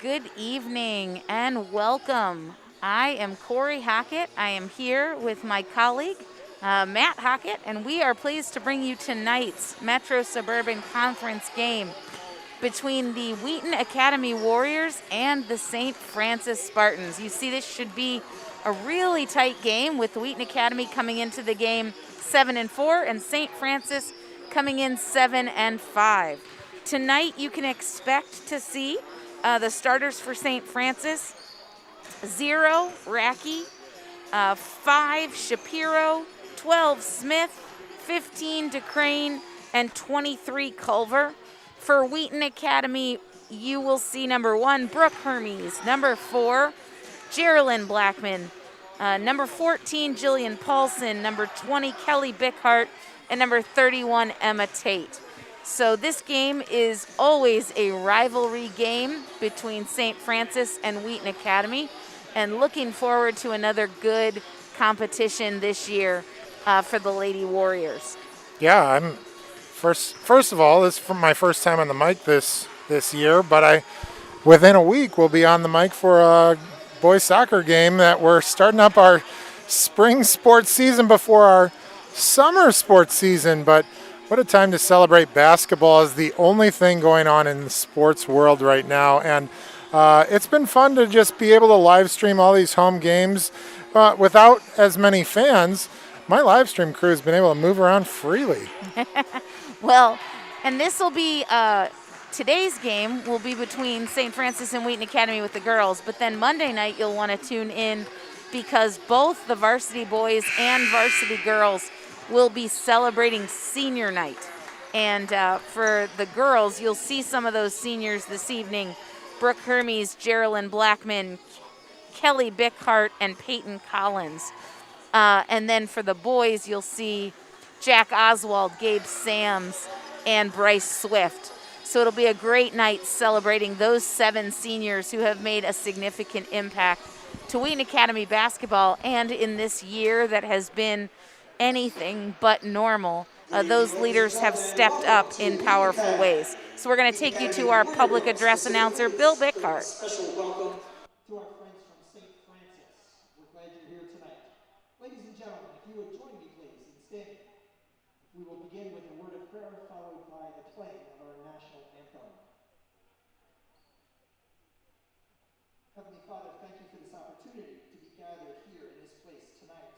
Good evening and welcome. I am Corey Hockett. I am here with my colleague, Matt Hockett, and we are pleased to bring you tonight's Metro Suburban Conference game between the Wheaton Academy Warriors and the St. Francis Spartans. You see, this should be a really tight game with Wheaton Academy coming into the game 7-4 and St. Francis coming in 7-5. Tonight, you can expect to see the starters for St. Francis: 0 Racky, 5 Shapiro, 12 Smith, 15 DeCrane, and 23 Culver. For Wheaton Academy, you will see number 1, Brooke Hermes, number 4, Geraldine Blackman, number 14, Jillian Paulson, number 20, Kelly Bickhart, and number 31, Emma Tate. So this game is always a rivalry game between St. Francis and Wheaton Academy, and looking forward to another good competition this year for the Lady Warriors. Yeah, I'm first of all, this is my first time on the mic this year, but within a week we'll be on the mic for a boys soccer game that we're starting up our spring sports season before our summer sports season. But what a time to celebrate basketball is the only thing going on in the sports world right now. And it's been fun to just be able to live stream all these home games without as many fans. My live stream crew has been able to move around freely. Well, and this will be today's game will be between St. Francis and Wheaton Academy with the girls, but then Monday night you'll want to tune in because both the varsity boys and varsity girls will be celebrating senior night. And for the girls, you'll see some of those seniors this evening: Brooke Hermes, Geraldine Blackman, Kelly Bickhart, and Peyton Collins. And then for the boys, you'll see Jack Oswald, Gabe Sams, and Bryce Swift. So it'll be a great night celebrating those 7 seniors who have made a significant impact to Wheaton Academy basketball. And in this year that has been anything but normal, those leaders have stepped up in powerful ways. So we're going to take you to our public address announcer, Bill Bickhart. Special welcome to our friends from St. Francis. We're glad you're here tonight. Ladies and gentlemen, if you would join me please in standing. We will begin with a word of prayer followed by the playing of our national anthem. Heavenly Father, thank you for this opportunity to be gathered here in this place tonight.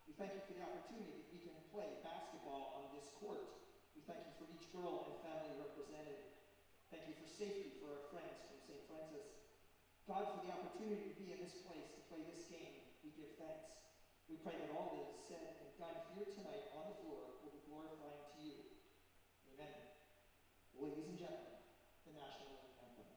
We thank you for the opportunity that we can play basketball on this court. We thank you for each girl and family represented. Thank you for safety for our friends from St. Francis. God, for the opportunity to be in this place to play this game, we give thanks. We pray that all that is said and done here tonight on the floor will be glorifying to you. Amen. Ladies and gentlemen, the national anthem.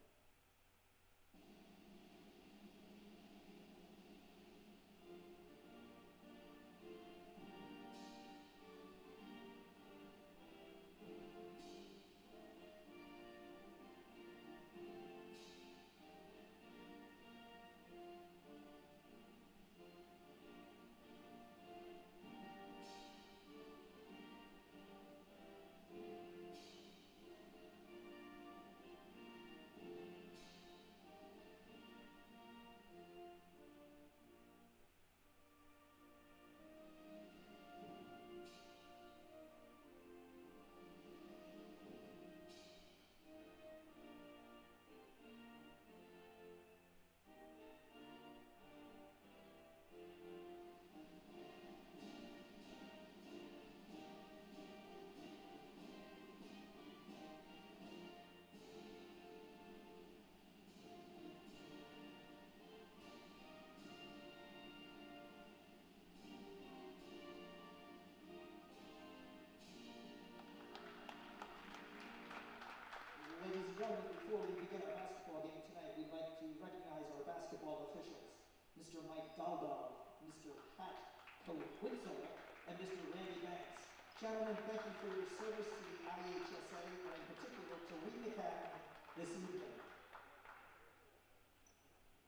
Ladies and gentlemen, before we begin our basketball game tonight, we'd like to recognize our basketball officials, Mr. Mike Daldal, Mr. Pat Kowitzel, and Mr. Randy Banks. Gentlemen, thank you for your service to the IHSA, and in particular to Wheaton Academy this evening.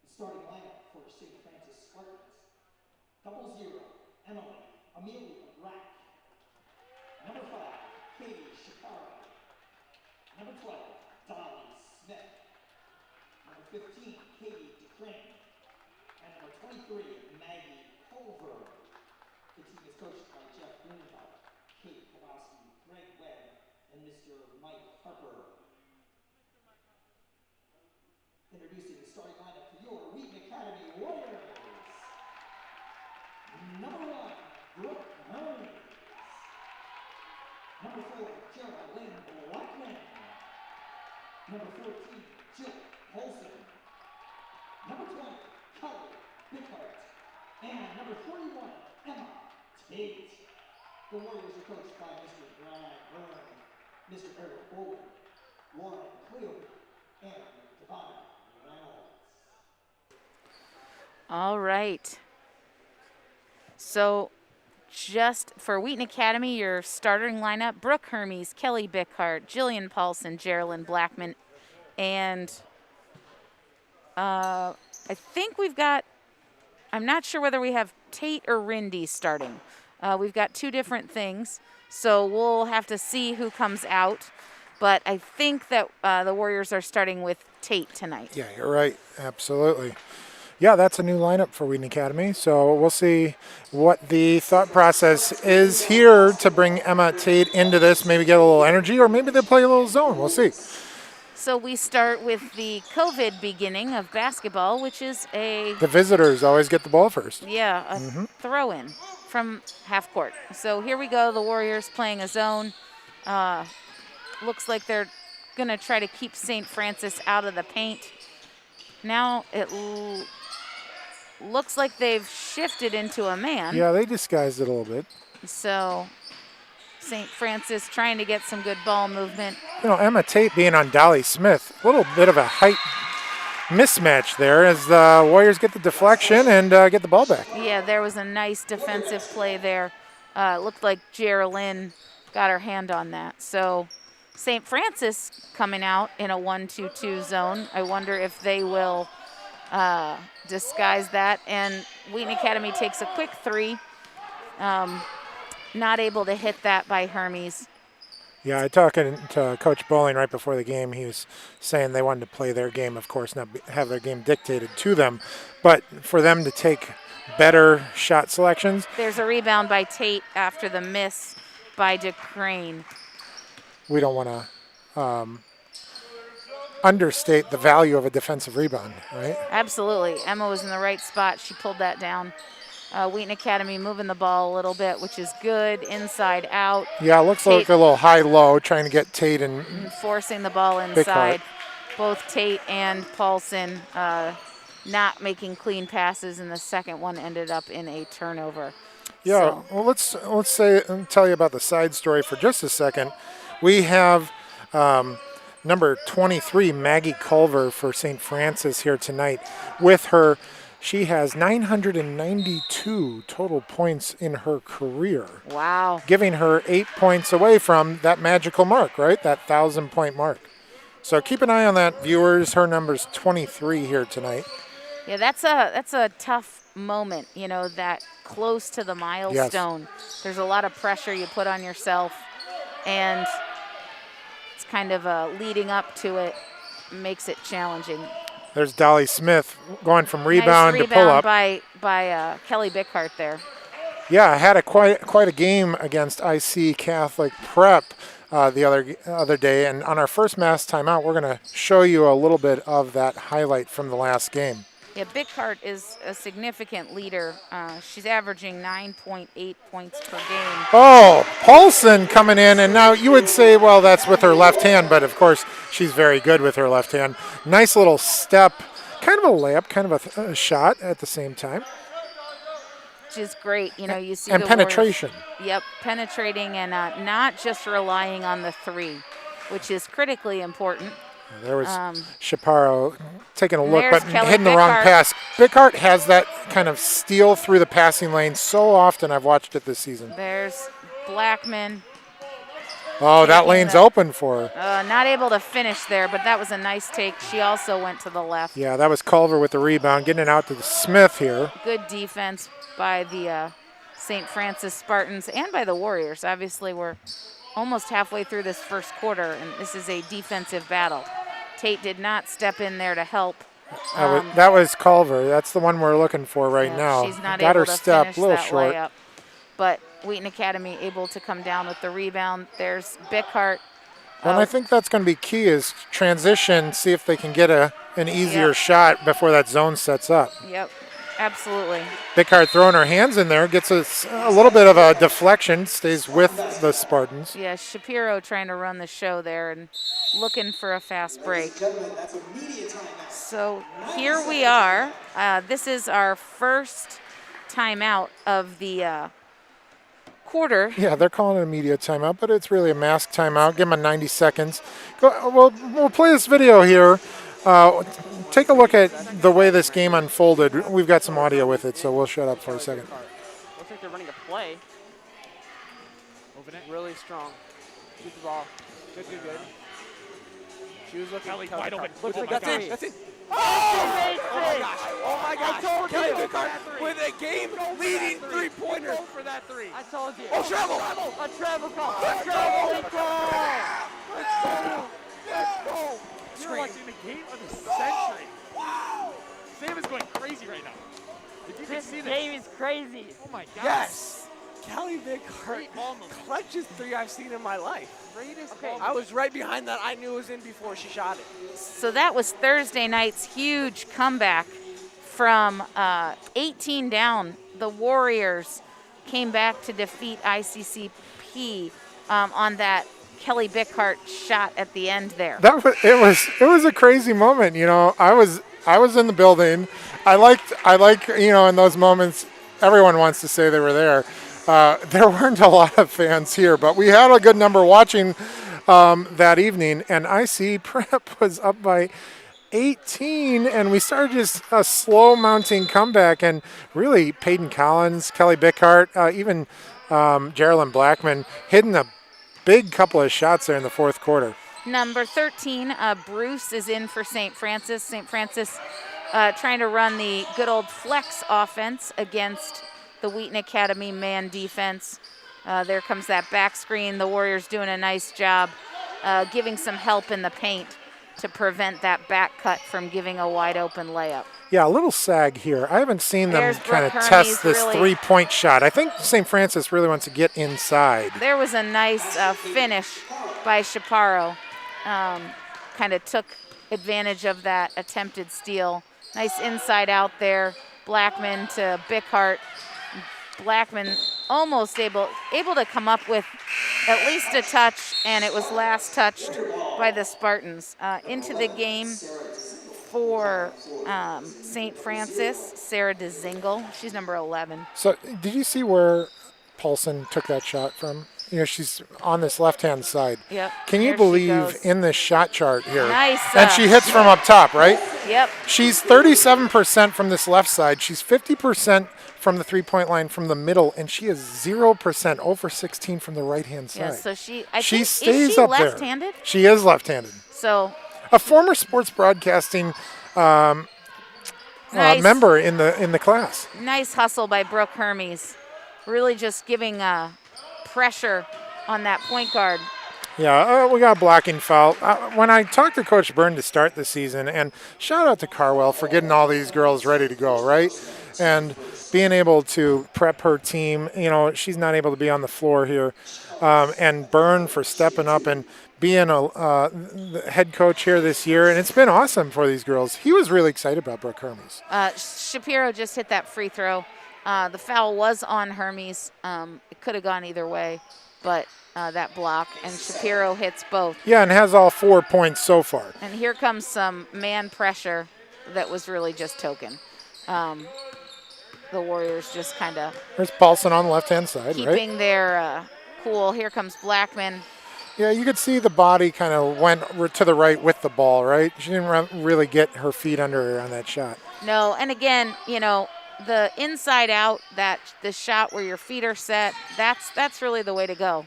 The starting lineup for St. Francis Spartans: double 0, Emily Amelia Rack. Number 5, Katie Shakara. Number 12, Dolly Smith. Number 15, Katie DeCrane. And number 23, Maggie Culver. The team is coached by Jeff Greenbauer, Kate Kowalski, Greg Webb, and Mr. Mike Harper. Introducing the starting lineup for your Wheaton Academy Warriors. Number 1, Brooke Murray. Number 4, Jillian Blackman. Number 14, Jill Paulson. Number 20, Kelly Bickert. And number 41, Emma Tate. The Warriors are coached by Mr. Brad Byrne, Mr. Eric Bowen, Warren Cleoby, and Devon Reynolds. All right. So just for Wheaton Academy, your starting lineup: Brooke Hermes, Kelly Bickert, Jillian Paulson, Geraldine Blackman, and I think we've got, I'm not sure whether we have Tate or Rindy starting. We've got two different things, so we'll have to see who comes out. But I think that the Warriors are starting with Tate tonight. Yeah, you're right. Absolutely. Yeah, that's a new lineup for Wheaton Academy. So we'll see what the thought process is here to bring Emma Tate into this, maybe get a little energy, or maybe they'll play a little zone. We'll see. So we start with the COVID beginning of basketball, which is The visitors always get the ball first. a throw-in from half court. So here we go, the Warriors playing a zone. Looks like they're going to try to keep St. Francis out of the paint. Now it looks like they've shifted into a man. Yeah, they disguised it a little bit. So St. Francis trying to get some good ball movement. You know, Emma Tate being on Dolly Smith, a little bit of a height mismatch there as the Warriors get the deflection and get the ball back. Yeah, there was a nice defensive play there. Looked like Geraldine got her hand on that. So St. Francis coming out in a 1-2-2 zone. I wonder if they will disguise that. And Wheaton Academy takes a quick three. Not able to hit that by Hermes. Yeah, I talked to Coach Bowling right before the game. He was saying they wanted to play their game, of course, not have their game dictated to them. But for them to take better shot selections. There's a rebound by Tate after the miss by DeCrane. We don't want to understate the value of a defensive rebound, right? Absolutely. Emma was in the right spot. She pulled that down. Wheaton Academy moving the ball a little bit, which is good, inside out. Yeah, it looks like a little high-low, trying to get Tate and forcing the ball inside. Both Tate and Paulson not making clean passes, and the second one ended up in a turnover. Yeah, well, let's tell you about the side story for just a second. We have number 23, Maggie Culver for St. Francis here tonight. With her, she has 992 total points in her career. Wow. Giving her 8 points away from that magical mark, right? That 1,000-point mark. So keep an eye on that, viewers. Her number's 23 here tonight. Yeah, that's a tough moment, you know, that close to the milestone. Yes. There's a lot of pressure you put on yourself, and it's kind of leading up to it makes it challenging. There's Dolly Smith going from rebound to pull up. By Kelly Bickert there. Yeah, I had quite a game against IC Catholic Prep the other day, and on our first mass timeout, we're going to show you a little bit of that highlight from the last game. Yeah, Bickert is a significant leader. She's averaging 9.8 points per game. Oh, Paulson coming in, and now you would say, well, that's with her left hand, but of course she's very good with her left hand. Nice little step, kind of a layup, kind of a shot at the same time. Which is great, you know. You see and the penetration. Warriors, yep, penetrating and not just relying on the three, which is critically important. There was Chaparro taking a look, but Kelly hitting the wrong pass. Bickert has that kind of steal through the passing lane so often. I've watched it this season. There's Blackman. Oh, that lane's open for her. Not able to finish there, but that was a nice take. She also went to the left. Yeah, that was Culver with the rebound, getting it out to the Smith here. Good defense by the St. Francis Spartans and by the Warriors. Obviously, we're almost halfway through this first quarter, and this is a defensive battle. Tate did not step in there to help. That was Culver. That's the one we're looking for right Yeah, now. she's not Got able her to step finish a little that short. layup. But Wheaton Academy able to come down with the rebound. There's Bickhart. Well, I think that's going to be key is transition, see if they can get an easier shot before that zone sets up. Yep, absolutely. Bickhart throwing her hands in there, gets a little bit of a deflection, stays with the Spartans. Yeah, Shapiro trying to run the show there and looking for a fast break. So here we are. This is our first timeout of the quarter. Yeah, they're calling it a media timeout, but it's really a mask timeout. Give them 90 seconds. We'll play this video here. Take a look at the way this game unfolded. We've got some audio with it, so we'll shut up for a second. Looks like they're running a play. Really strong. Shoot the ball. Good. She was looking wide open. Looks like that's it. That's it. Oh my gosh. Kelly Bickhart with a game-leading three-pointer. Go for that three. I told you. Oh, travel. A travel call. A travel call. Let's go. You're watching the game of the century. Wow. Sam is going crazy right now. If you can see this. This game is crazy. Oh my gosh. Yes. Kelly Bickhart, clutchest three I've seen in my life. I was right behind that. I knew it was in before she shot it. So that was Thursday night's huge comeback from 18 down. The Warriors came back to defeat ICCP on that Kelly Bickhart shot at the end there. It was a crazy moment. You know, I was in the building. I like in those moments, everyone wants to say they were there. There weren't a lot of fans here, but we had a good number watching that evening, and IC Prep was up by 18, and we started just a slow mounting comeback, and really Peyton Collins, Kelly Bickhart, even Geraldine Blackman hitting a big couple of shots there in the fourth quarter. Number 13, Bruce is in for St. Francis. St. Francis trying to run the good old flex offense against the Wheaton Academy man defense. There comes that back screen. The Warriors doing a nice job giving some help in the paint to prevent that back cut from giving a wide open layup. Yeah, a little sag here. I haven't seen them There's kind of Brooke test Hermes this really- three-point shot. I think St. Francis really wants to get inside. There was a nice finish by Shapiro. Kind of took advantage of that attempted steal. Nice inside out there. Blackman to Bickhart. Blackman almost able to come up with at least a touch, and it was last touched by the Spartans. Into the game for St. Francis, Sarah DeZingle. She's number 11. So did you see where Paulson took that shot from? You know, she's on this left-hand side. Yep. Can you there she believe goes. in this shot chart here? Nice, And she hits from up top, right? Yep. She's 37% from this left side. She's 50% from the three-point line from the middle, and she is 0% over 16 from the right-hand side. Yeah, so she is stays she up left-handed? there. She is left-handed. So A former sports broadcasting nice. member in the class. Nice hustle by Brooke Hermes. Really just giving pressure on that point guard. Yeah, we got a blocking foul. When I talked to Coach Byrne to start the season, and shout out to Carwell for getting all these girls ready to go, right? And being able to prep her team. You know, she's not able to be on the floor here. And Byrne for stepping up and being the head coach here this year. And it's been awesome for these girls. He was really excited about Brooke Hermes. Shapiro just hit that free throw. The foul was on Hermes. It could have gone either way, but that block, and Shapiro hits both. Yeah, and has all 4 points so far. And here comes some man pressure that was really just token. The Warriors just kind of There's Paulson on the left-hand side, keeping right? their cool. Here comes Blackman. Yeah, you could see the body kind of went to the right with the ball, right? She didn't really get her feet under her on that shot. No, and again, you know, the inside out, the shot where your feet are set, that's really the way to go.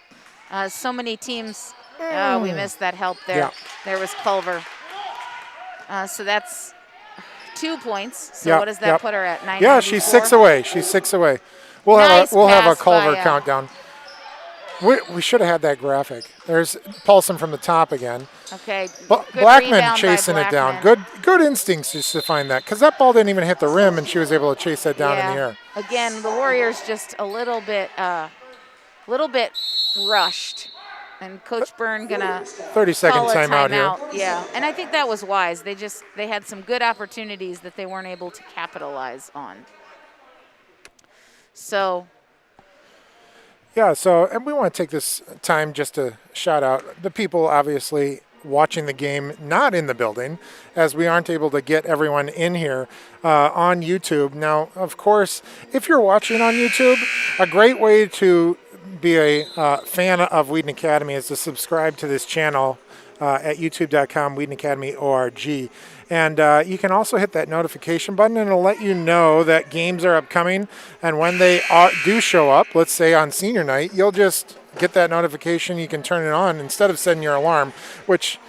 So many teams, we missed that help there. Yeah. There was Culver. So that's 2 points. So what does that put her at? 994? Yeah, she's 6 away. She's 6 away. We'll Nice have a pass Culver by, countdown. We should have had that graphic. There's Paulson from the top again. Okay. But good Blackman rebound by chasing it down. Blackman. Good instincts just to find that, because that ball didn't even hit the rim, and she was able to chase that down in the air. Again, the Warriors just a little bit rushed, and Coach Byrne gonna 30-second call a timeout here. Yeah, and I think that was wise. They had some good opportunities that they weren't able to capitalize on. So. Yeah, so and we want to take this time just to shout out the people obviously watching the game not in the building, as we aren't able to get everyone in here on YouTube. Now, of course, if you're watching on YouTube, a great way to be a fan of Wheaton Academy is to subscribe to this channel at youtube.com, Wheaton Academy ORG. And you can also hit that notification button, and it'll let you know that games are upcoming. And when they do show up, let's say on senior night, you'll just get that notification. You can turn it on instead of setting your alarm, which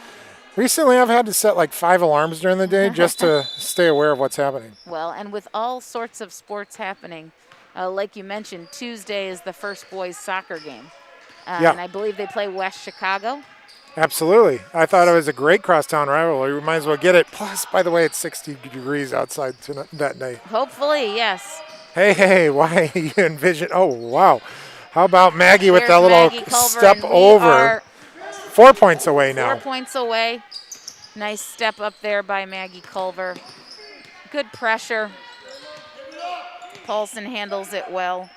recently I've had to set like 5 alarms during the day just to stay aware of what's happening. Well, and with all sorts of sports happening, like you mentioned, Tuesday is the first boys soccer game. Yeah. And I believe they play West Chicago. Absolutely. I thought it was a great crosstown rivalry. We might as well get it. Plus, by the way, it's 60 degrees outside that night. Hopefully, yes. Hey, why you envision? Oh, wow. How about Maggie with that little Maggie Culver, step over? 4 points away now. 4 points away. Nice step up there by Maggie Culver. Good pressure. Paulson handles it well.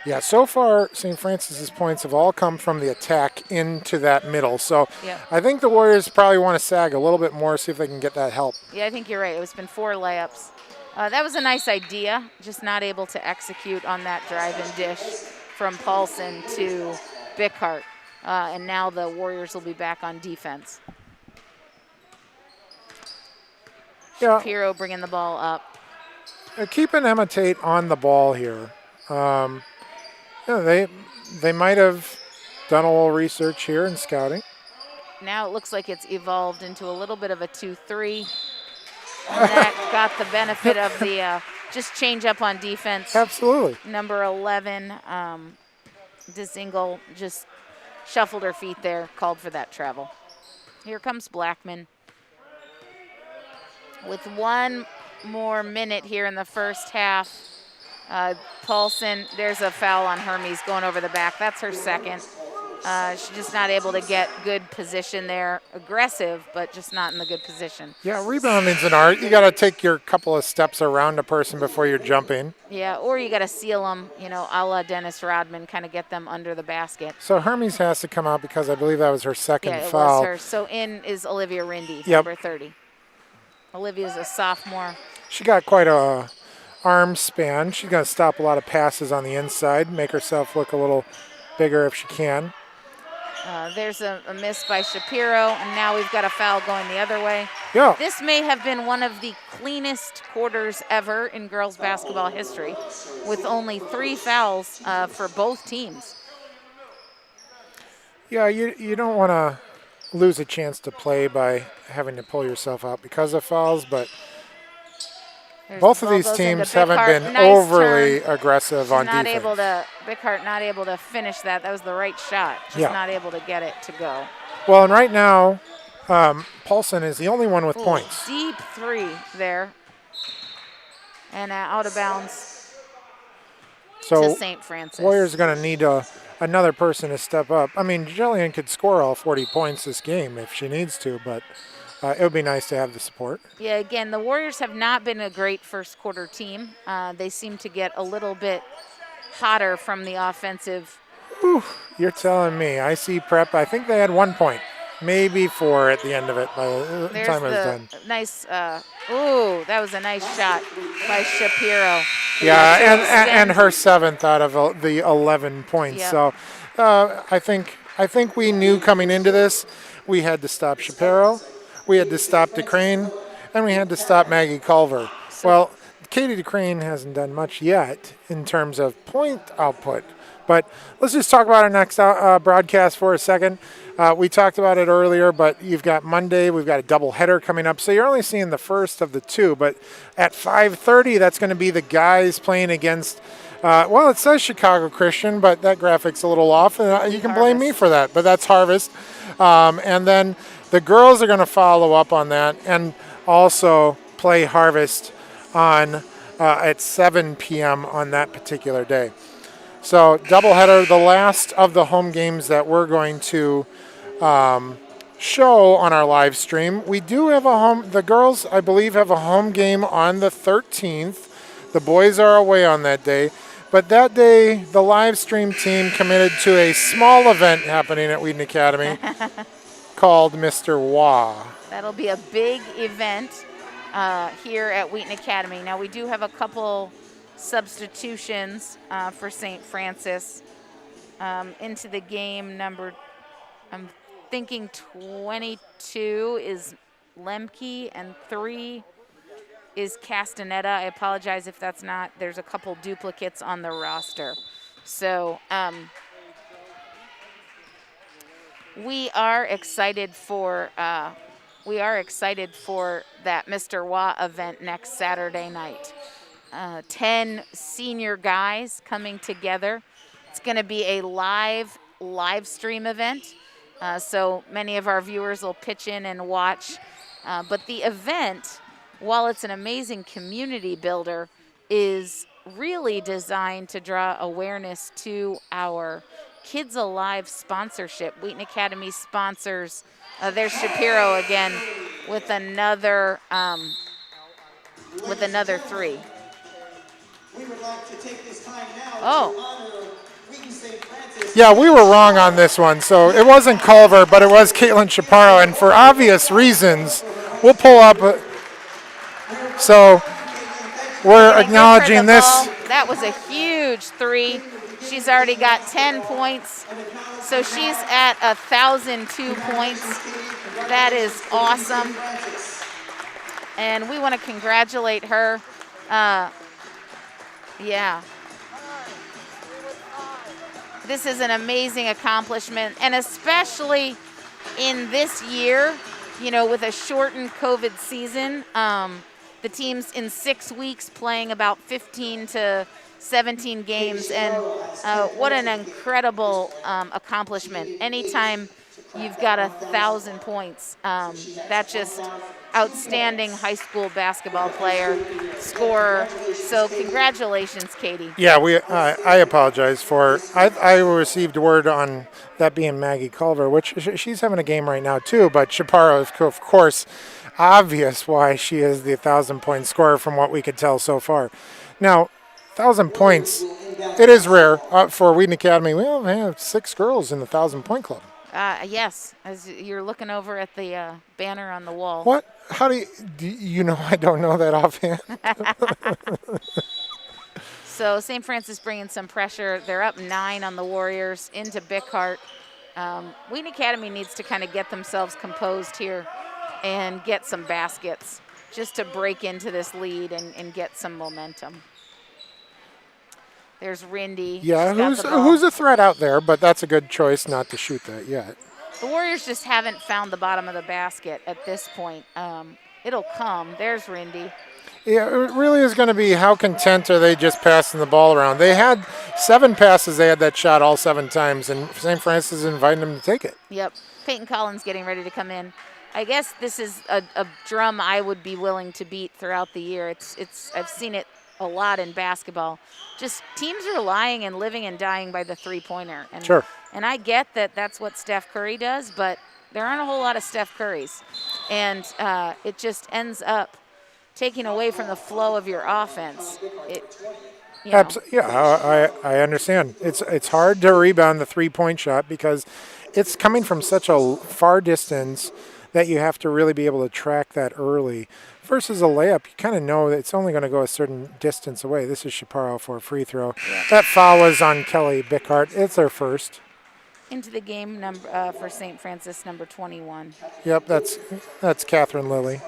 Yeah, so far, St. Francis's points have all come from the attack into that middle. So I think the Warriors probably want to sag a little bit more, see if they can get that help. Yeah, I think you're right. It's been 4 layups. That was a nice idea, just not able to execute on that drive-in dish from Paulson to Bickhart. And now the Warriors will be back on defense. Yeah. Shapiro bringing the ball up. Keeping Emma Tate on the ball here. They might have done a little research here in scouting. Now it looks like it's evolved into a little bit of a 2-3. And that got the benefit of the just change up on defense. Absolutely. Number 11, Dezingle just shuffled her feet there, called for that travel. Here comes Blackman. With 1 more minute here in the first half, Paulson, there's a foul on Hermes going over the back. That's her second. She's just not able to get good position there. Aggressive, but just not in the good position. Yeah, rebounding's an art. You got to take your couple of steps around a person before you're jumping. Yeah, or you got to seal them, a la Dennis Rodman, kind of get them under the basket. So Hermes has to come out because I believe that was her second foul. Yeah, it foul. was her. So in is Olivia Rindy, Yep. number 30. Olivia's a sophomore. She got quite a arm span. She's going to stop a lot of passes on the inside, make herself look a little bigger if she can. There's a miss by Shapiro, and now we've got a foul going the other way. Yeah. This may have been one of the cleanest quarters ever in girls basketball history, with only 3 fouls for both teams. Yeah, you don't want to lose a chance to play by having to pull yourself out because of fouls, but both of these teams haven't been overly aggressive on defense. Bickhart not able to finish that. That was the right shot. Just not able to get it to go. Well, and right now, Paulson is the only one with points. Deep 3 there. And out of bounds to St. Francis. Warriors are going to need another person to step up. I mean, Jillian could score all 40 points this game if she needs to, but it would be nice to have the support. Yeah, again, the Warriors have not been a great first quarter team. They seem to get a little bit hotter from the offensive. Whew, you're telling me. I see prep. I think they had 1 point, maybe 4 at the end of it by the time it was done. Nice, that was a nice shot by Shapiro. Yeah, and her 7th out of the 11 points. Yep. So I think we knew coming into this we had to stop Shapiro. We had to stop DeCrane, and we had to stop Maggie Culver. Well, Katie DeCrane hasn't done much yet in terms of point output. But let's just talk about our next broadcast for a second. We talked about it earlier, but you've got Monday. We've got a doubleheader coming up. So you're only seeing the first of the 2. But at 5:30, that's going to be the guys playing against Well, it says Chicago Christian, but that graphic's a little off, and you can blame me for that, but that's Harvest. And then the girls are going to follow up on that and also play Harvest on at 7 p.m. on that particular day. So doubleheader, the last of the home games that we're going to show on our live stream. We do have the girls, I believe, have a home game on the 13th. The boys are away on that day. But that day, the live stream team committed to a small event happening at Wheaton Academy called Mr. Wah. That'll be a big event here at Wheaton Academy. Now, we do have a couple substitutions for St. Francis into the game. Number, I'm thinking 22 is Lemke and 3 is Castaneda. I apologize if that's not. There's a couple duplicates on the roster. So we are excited for that Mr. Wah event next Saturday night. 10 senior guys coming together. It's going to be a live stream event. So many of our viewers will pitch in and watch. But the event, while it's an amazing community builder, is really designed to draw awareness to our Kids Alive sponsorship. Wheaton Academy sponsors. There's Shapiro again with another 3. We would like to take this time now Oh. to honor Wheaton St. Francis. Yeah, we were wrong on this one. So it wasn't Culver, but it was Caitlin Chaparro. And for obvious reasons, we'll pull up. So we're acknowledging this. That was a huge 3. She's already got 10 points. So she's at 1,002 points. That is awesome. And we want to congratulate her. Yeah. This is an amazing accomplishment, and especially in this year, with a shortened COVID season, the team's in 6 weeks playing about 15 to 17 games, and what an incredible accomplishment. Anytime you've got 1,000 points, that's just outstanding high school basketball player, scorer. So congratulations, Katie. Yeah, I apologize for. I received word on that being Maggie Culver, which she's having a game right now too. But Chaparro is, of course, obvious why she is the 1,000-point scorer from what we could tell so far. Now, 1,000 points. It is rare for Wheaton Academy. We only have 6 girls in the 1,000-point club. Yes, as you're looking over at the banner on the wall. What? How do you know? I don't know that offhand. So St. Francis bringing some pressure. They're up 9 on the Warriors into Bickhart. Wheaton Academy needs to kind of get themselves composed here and get some baskets just to break into this lead and get some momentum. There's Rindy. Yeah, who's a threat out there, but that's a good choice not to shoot that yet. The Warriors just haven't found the bottom of the basket at this point. It'll come. There's Rindy. Yeah, it really is going to be how content are they just passing the ball around. They had 7 passes. They had that shot all 7 times, and St. Francis is inviting them to take it. Yep. Peyton Collins getting ready to come in. I guess this is a drum I would be willing to beat throughout the year. I've seen it a lot in basketball. Just teams are relying and living and dying by the three-pointer. And, sure. And I get that that's what Steph Curry does, but there aren't a whole lot of Steph Currys. And it just ends up taking away from the flow of your offense. Yeah, I understand. It's hard to rebound the three-point shot because it's coming from such a far distance that you have to really be able to track that early. Versus a layup, you kind of know that it's only going to go a certain distance away. This is Chaparro for a free throw. Yeah. That foul was on Kelly Bickhart. It's their first. Into the game for St. Francis, number 21. Yep, that's Catherine Lilly.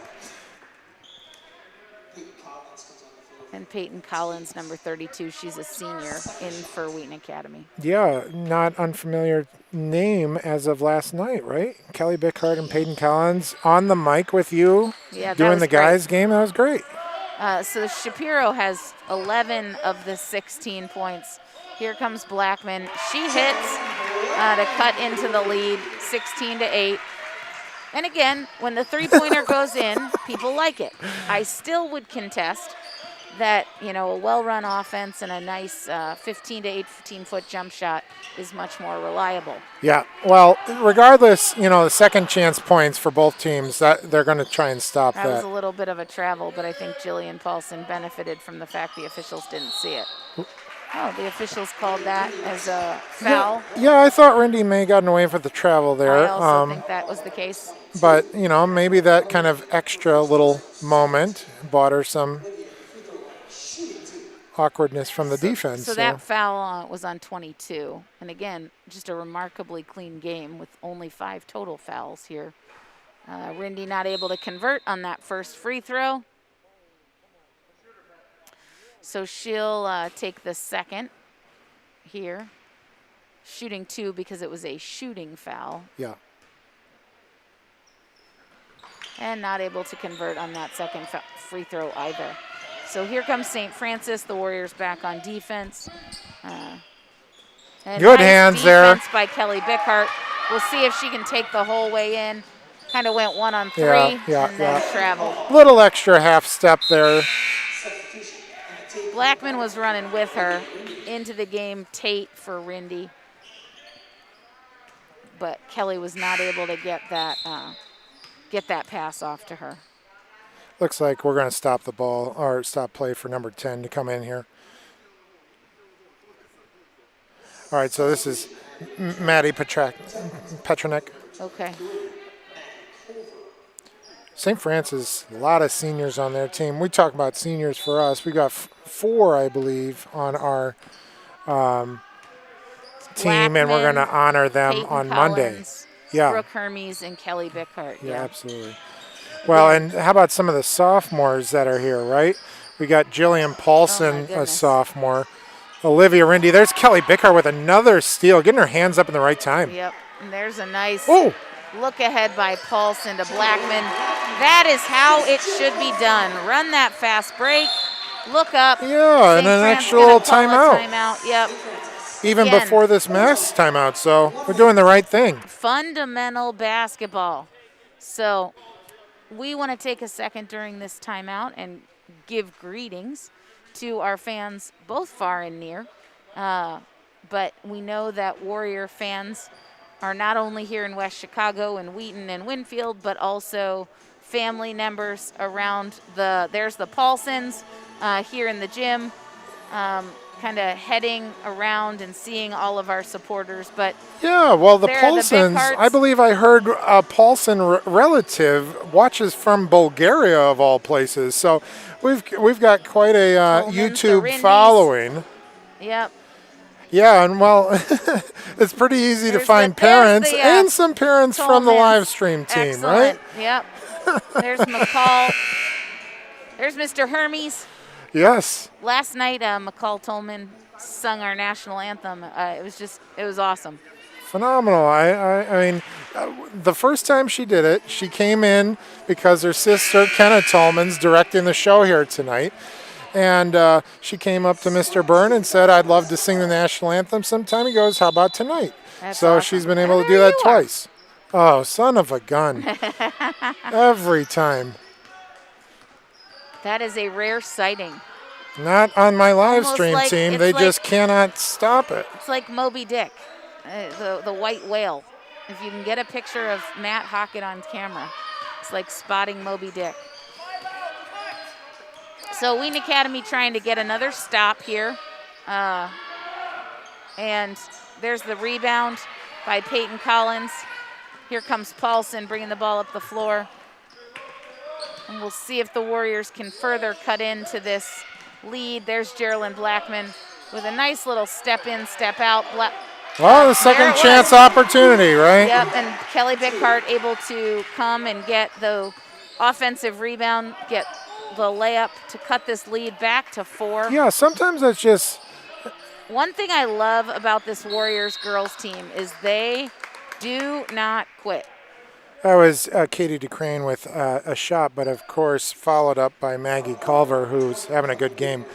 And Peyton Collins, number 32. She's a senior in for Wheaton Academy. Yeah, not unfamiliar name as of last night, right? Kelly Bickhart and Peyton Collins on the mic with you doing the guys' game. That was great. So Shapiro has 11 of the 16 points. Here comes Blackman. She hits to cut into the lead, 16-8. And again, when the three-pointer goes in, people like it. I still would contest that, a well-run offense and a nice 15 to 18-foot jump shot is much more reliable. Yeah, well, regardless, the second chance points for both teams, that they're going to try and stop that. That was a little bit of a travel, but I think Jillian Paulson benefited from the fact the officials didn't see it. Oh, the officials called that as a foul. Yeah, I thought Rindy may have gotten away for the travel there. I also think that was the case. But, maybe that kind of extra little moment bought her some awkwardness from the defense. So that foul was on 22. And again, just a remarkably clean game with only 5 total fouls here. Rindy not able to convert on that first free throw. So she'll take the second here. Shooting 2 because it was a shooting foul. Yeah. And not able to convert on that second free throw either. So here comes St. Francis, the Warriors back on defense. And good nice hands there. Defense by Kelly Bickhart. We'll see if she can take the whole way in. Kind of went 1 on 3 and then traveled. Little extra half step there. Blackman was running with her into the game. Tate for Rindy. But Kelly was not able to get that pass off to her. Looks like we're going to stop the ball or stop play for number 10 to come in here. All right, so this is Maddie Petronek. Okay. St. Francis, a lot of seniors on their team. We talk about seniors for us. We got 4, I believe, on our team, and we're going to honor them Peyton on Collins, Monday. Yeah. Brooke Hermes and Kelly Bickhart. Yeah, absolutely. Well, and how about some of the sophomores that are here, right? We got Jillian Paulson, a sophomore. Olivia Rindy. There's Kelly Bickhart with another steal, getting her hands up in the right time. Yep, and there's a nice look ahead by Paulson to Blackman. That is how it should be done. Run that fast break, look up. Yeah, and an extra little timeout. Yep. Even before this mass timeout, so we're doing the right thing. Fundamental basketball. So we want to take a second during this timeout and give greetings to our fans, both far and near. But we know that Warrior fans are not only here in West Chicago and Wheaton and Winfield, but also family members around there's the Paulsons here in the gym, kind of heading around and seeing all of our supporters. But yeah, well, the Paulsons, I believe I heard a Paulson relative watches from Bulgaria of all places. So we've got quite a YouTube following. Yep. Yeah, and well, it's pretty easy to find parents and some parents from the live stream team, right? Yep. There's McCall. There's Mr. Hermes. Yes. Last night, McCall Tolman sung our national anthem. It was awesome. Phenomenal. I mean, the first time she did it, she came in because her sister, Kenna Tolman's directing the show here tonight. And she came up to Mr. Byrne and said, I'd love to sing the national anthem sometime. He goes, how about tonight? That's awesome. She's been able to do that twice. Oh, son of a gun. Every time. That is a rare sighting. Not on my live stream team. They just cannot stop it. It's like Moby Dick, the white whale. If you can get a picture of Matt Hockett on camera, it's like spotting Moby Dick. So Wheaton Academy trying to get another stop here. And there's the rebound by Peyton Collins. Here comes Paulson bringing the ball up the floor. And we'll see if the Warriors can further cut into this lead. There's Geraldine Blackman with a nice little step in, step out. Well, the second chance opportunity, right? Yep, and Kelly Bickhart able to come and get the offensive rebound, get the layup to cut this lead back to 4. Yeah, sometimes that's just... One thing I love about this Warriors girls team is they do not quit. That was Katie DeCrane with a shot, but of course followed up by Maggie Culver, who's having a good game.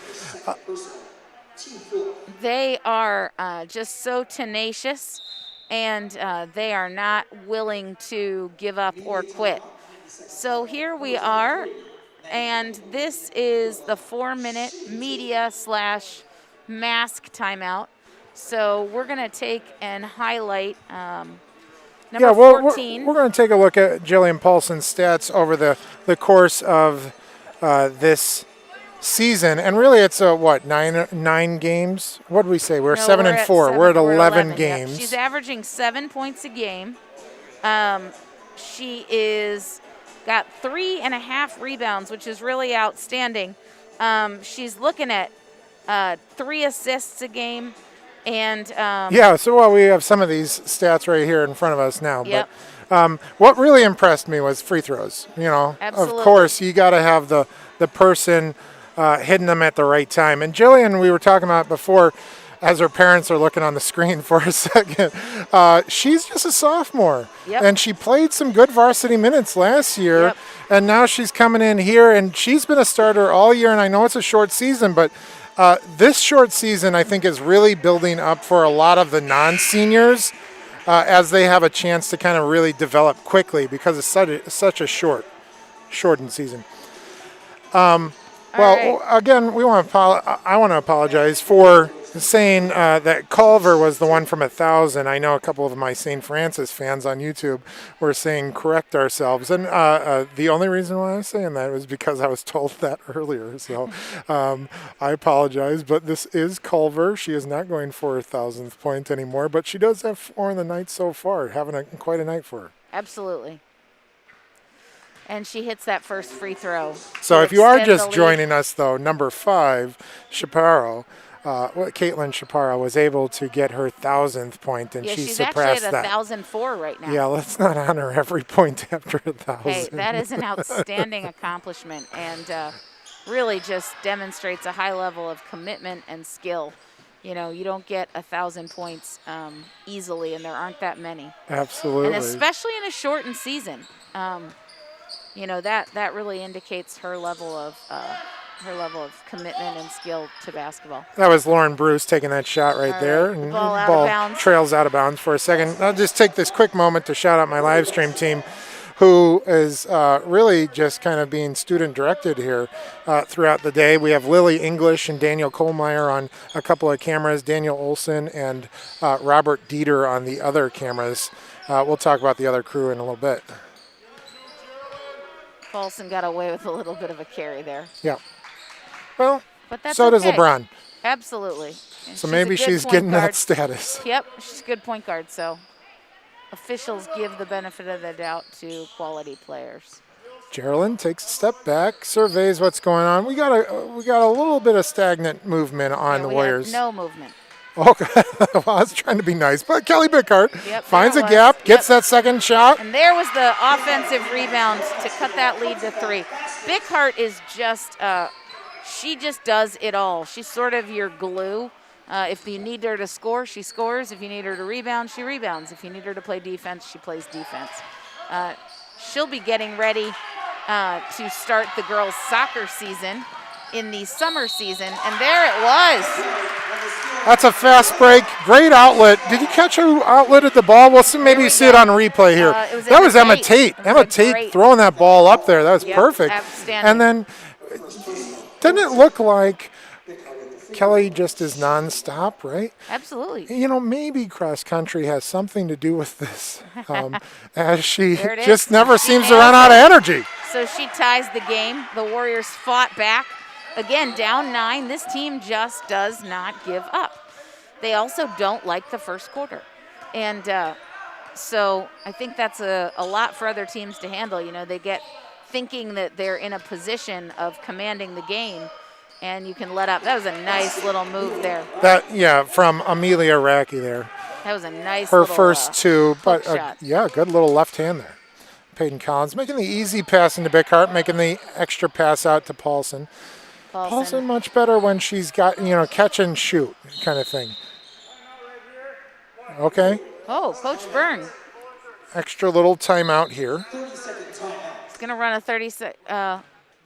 They are just so tenacious, and they are not willing to give up or quit. So here we are, and this is the 4-minute media/mask timeout. So we're going to take and highlight number 14. We're going to take a look at Jillian Paulson's stats over the course of this season, and really it's nine games. What did we say? We're 7-4. We're at 11 games. Yep. She's averaging 7 points a game. She is got 3.5 rebounds, which is really outstanding. She's looking at 3 assists a game. And so we have some of these stats right here in front of us now. Yep. But what really impressed me was free throws. Absolutely. Of course, you got to have the person hitting them at the right time. And Jillian, we were talking about before, as her parents are looking on the screen for a second, she's just a sophomore. Yep. And she played some good varsity minutes last year. Yep. And now she's coming in here, and she's been a starter all year. And I know it's a short season, but this short season, I think, is really building up for a lot of the non-seniors as they have a chance to kind of really develop quickly because it's such a shortened season. Again, I want to apologize for saying that Culver was the one from 1,000. I know a couple of my St. Francis fans on YouTube were saying correct ourselves. And the only reason why I was saying that was because I was told that earlier. So I apologize, but this is Culver. She is not going for her 1,000th point anymore, but she does have 4 in the night so far, having quite a night for her. Absolutely. And she hits that first free throw. So if you are just joining us, though, number 5, Chaparro, Caitlin Chaparro was able to get her 1,000th point, and she she's surpassed actually that. at 1,004 right now. Yeah, let's not honor every point after 1,000. Hey, that is an outstanding accomplishment, and really just demonstrates a high level of commitment and skill. You don't get 1,000 points easily, and there aren't that many. Absolutely. And especially in a shortened season. That really indicates her level of commitment and skill to basketball. That was Lauren Bruce taking that shot right there. The And ball out of bounds. Trails out of bounds for a second. I'll just take this quick moment to shout out my live stream team, who is really just kind of being student directed here throughout the day. We have Lily English and Daniel Kohlmeyer on a couple of cameras, Daniel Olson and Robert Dieter on the other cameras. We'll talk about the other crew in a little bit. Paulson got away with a little bit of a carry there. Yeah. Well, but that's so does okay. LeBron. Absolutely. And so maybe she's getting that status. Yep, she's a good point guard. So officials give the benefit of the doubt to quality players. Geraldine takes a step back, surveys what's going on. We got a little bit of stagnant movement on the Warriors. No movement. Okay, well, I was trying to be nice, but Kelly Bickhart finds a gap, gets that second shot. And there was the offensive rebound to cut that lead to 3. Bickhart is just, she just does it all. She's sort of your glue. If you need her to score, she scores. If you need her to rebound, she rebounds. If you need her to play defense, she plays defense. She'll be getting ready to start the girls' soccer season in the summer season, and there it was. That's a fast break. Great outlet. Did you catch who outletted the ball? We'll see, maybe see it on replay here. That was Emma Tate. Emma Tate throwing that ball up there. That was perfect. Outstanding. And then, doesn't it look like Kelly just is nonstop, right? Absolutely. Maybe cross country has something to do with this, as she just never seems to run out of energy. So she ties the game. The Warriors fought back. Again, down 9. This team just does not give up. They also don't like the first quarter. And so I think that's a lot for other teams to handle. They get thinking that they're in a position of commanding the game, and you can let up. That was a nice little move there. From Amelia Racky there. That was a nice her little, first 2, but shot. Good little left hand there. Peyton Collins making the easy pass into Bickhart, making the extra pass out to Paulson. Paulson much better when she's got, catch and shoot kind of thing. Okay. Oh, Coach Byrne. extra little timeout here. 30-second timeout. He's going to run a 30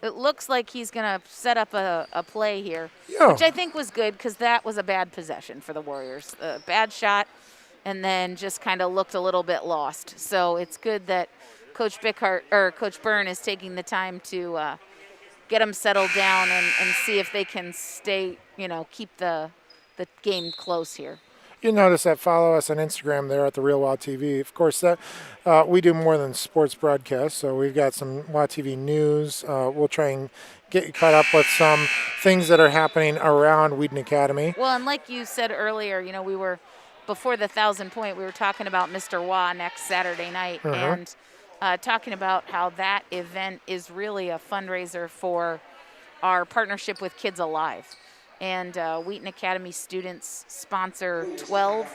it looks like he's going to set up a play here, Yeah. which I think was good because that was a bad possession for the Warriors. A bad shot, and then just kind of looked a little bit lost. So it's good that Coach Byrne is taking the time to get them settled down and see if they can stay, keep the game close here. You notice that follow us on Instagram there at the Real WOW TV. Of course, that we do more than sports broadcasts, so we've got some WOW TV news. We'll try and get you caught up with some things that are happening around Wheaton Academy. Well, and like you said earlier, we were before the 1,000 point. We were talking about Mr. WOW next Saturday night, and talking about how that event is really a fundraiser for our partnership with Kids Alive. And Wheaton Academy students sponsor 12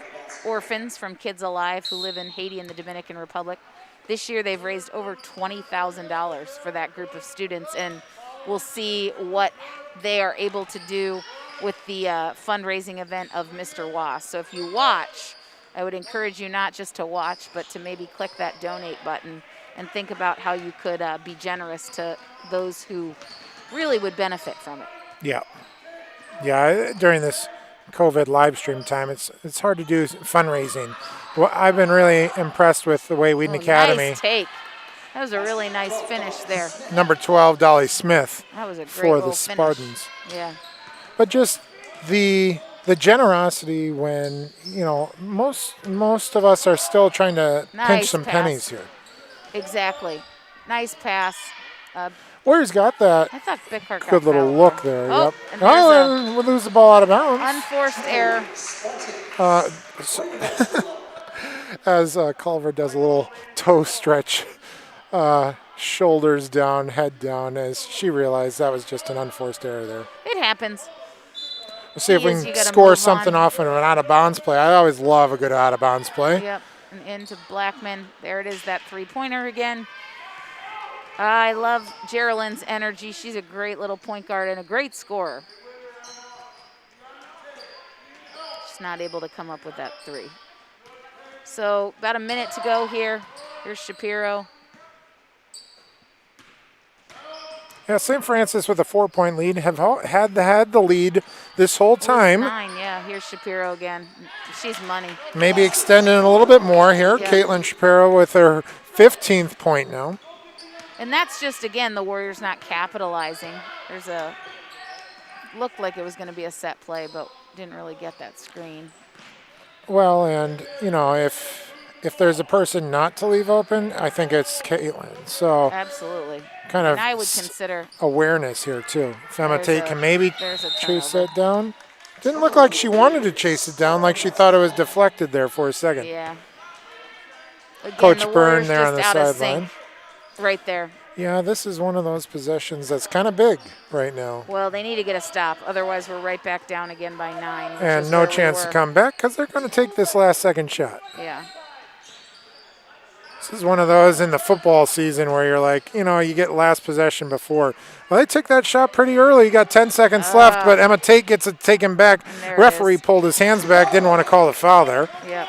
orphans from Kids Alive who live in Haiti and the Dominican Republic. This year they've raised over $20,000 for that group of students, and we'll see what they are able to do with the fundraising event of Mr. WOW. So if you watch, I would encourage you not just to watch, but to maybe click that donate button and think about how you could be generous to those who really would benefit from it. Yeah. Yeah, during this COVID live stream time, it's hard to do fundraising. Well, I've been really impressed with the way Wheaton Academy. Nice take. That was a really nice finish there. Number 12, Dolly Smith. That was a great for the little Spartans. Finish. Yeah. But just the generosity when most of us are still trying to pinch some pennies here. Exactly. Nice pass. Warriors got that. I thought Bickhart got Good little fouled look there. there. Oh, Yep. and And we'll lose the ball out of bounds. Unforced error. As Culver does a little toe stretch, shoulders down, head down, as she realized that was just an unforced error there. It happens. We'll see if we You can gotta score move something on. off of an out-of-bounds play. I always love a good out-of-bounds play. Yep. And into Blackman. There it is, that three-pointer again. I love Geraldine's energy. She's a great little point guard and a great scorer. She's not able to come up with that three. So about a minute to go here. Here's Shapiro. Yeah, St. Francis with a 4-point lead have had the lead this whole time. 9, yeah. Here's Shapiro again. She's money. Maybe extending it a little bit more here. Yeah. Caitlin Shapiro with her 15th point now. And that's just, again, the Warriors not capitalizing. Looked like it was going to be a set play, but didn't really get that screen. Well, and, if there's a person not to leave open, I think it's Caitlin. So Absolutely. kind And of I would consider awareness here, too. If Emma There's Tate a- can maybe there's a chase turnover. that down. Didn't look like she wanted to chase it down, like she thought it was deflected there for a second. Yeah. Again, Coach the Byrne Warriors there on just the out of sideline. sync right there. Yeah, this is one of those possessions that's kind of big right now. Well, they need to get a stop. Otherwise, we're right back down again by 9. which And is no where we chance to were. come back because they're going to take this last second shot. Yeah. This is one of those in the football season where you're like, you get last possession before. Well, they took that shot pretty early. You got 10 seconds left, but Emma Tate gets it taken back. And there it Referee is. pulled his hands back, didn't want to call the foul there. Yep.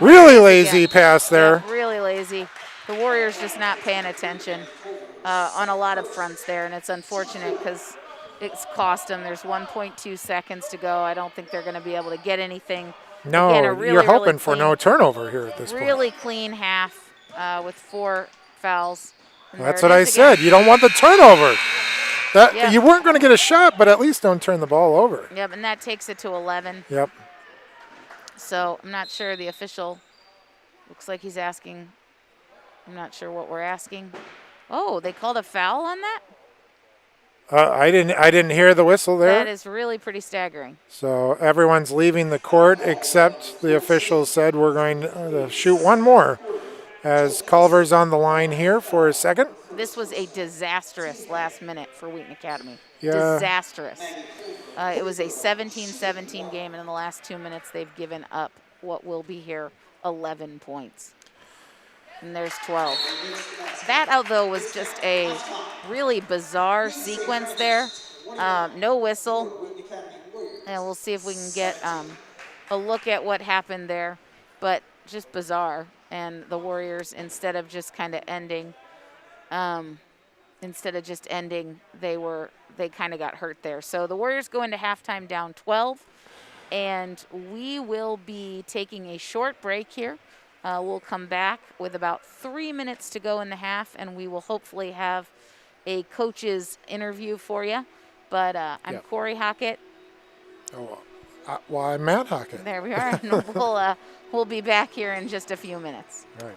Really lazy Again. pass there. Yep, really lazy. The Warriors just not paying attention on a lot of fronts there, and it's unfortunate because it's cost them. There's 1.2 seconds to go. I don't think they're going to be able to get anything. No, Again, a really, you're hoping really for clean- no turnover here at this point. Really clean half with 4 fouls. And That's there what it I is again. said. You don't want the turnover. Yeah. You weren't going to get a shot, but at least don't turn the ball over. Yep, and that takes it to 11. Yep. So I'm not sure the official looks like he's asking. I'm not sure what we're asking. Oh, they called a foul on that? I didn't hear the whistle there. That is really pretty staggering. So everyone's leaving the court except the officials said we're going to shoot one more. As Culver's on the line here for a second. This was a disastrous last minute for Wheaton Academy. Yeah. Disastrous. It was a 17-17 game, and in the last 2 minutes, they've given up what will be here 11 points. And there's 12. That, though, was just a really bizarre sequence there. No whistle. And we'll see if we can get a look at what happened there. But just bizarre. and the Warriors, instead of just kind of ending, they kind of got hurt there. So the Warriors go into halftime down 12, and we will be taking a short break here. We'll come back with about 3 minutes to go in the half, and we will hopefully have a coach's interview for you. But I'm Yep. Corey Hockett. Well, I'm Matt Hockett. There we are. And we'll be back here in just a few minutes. All right.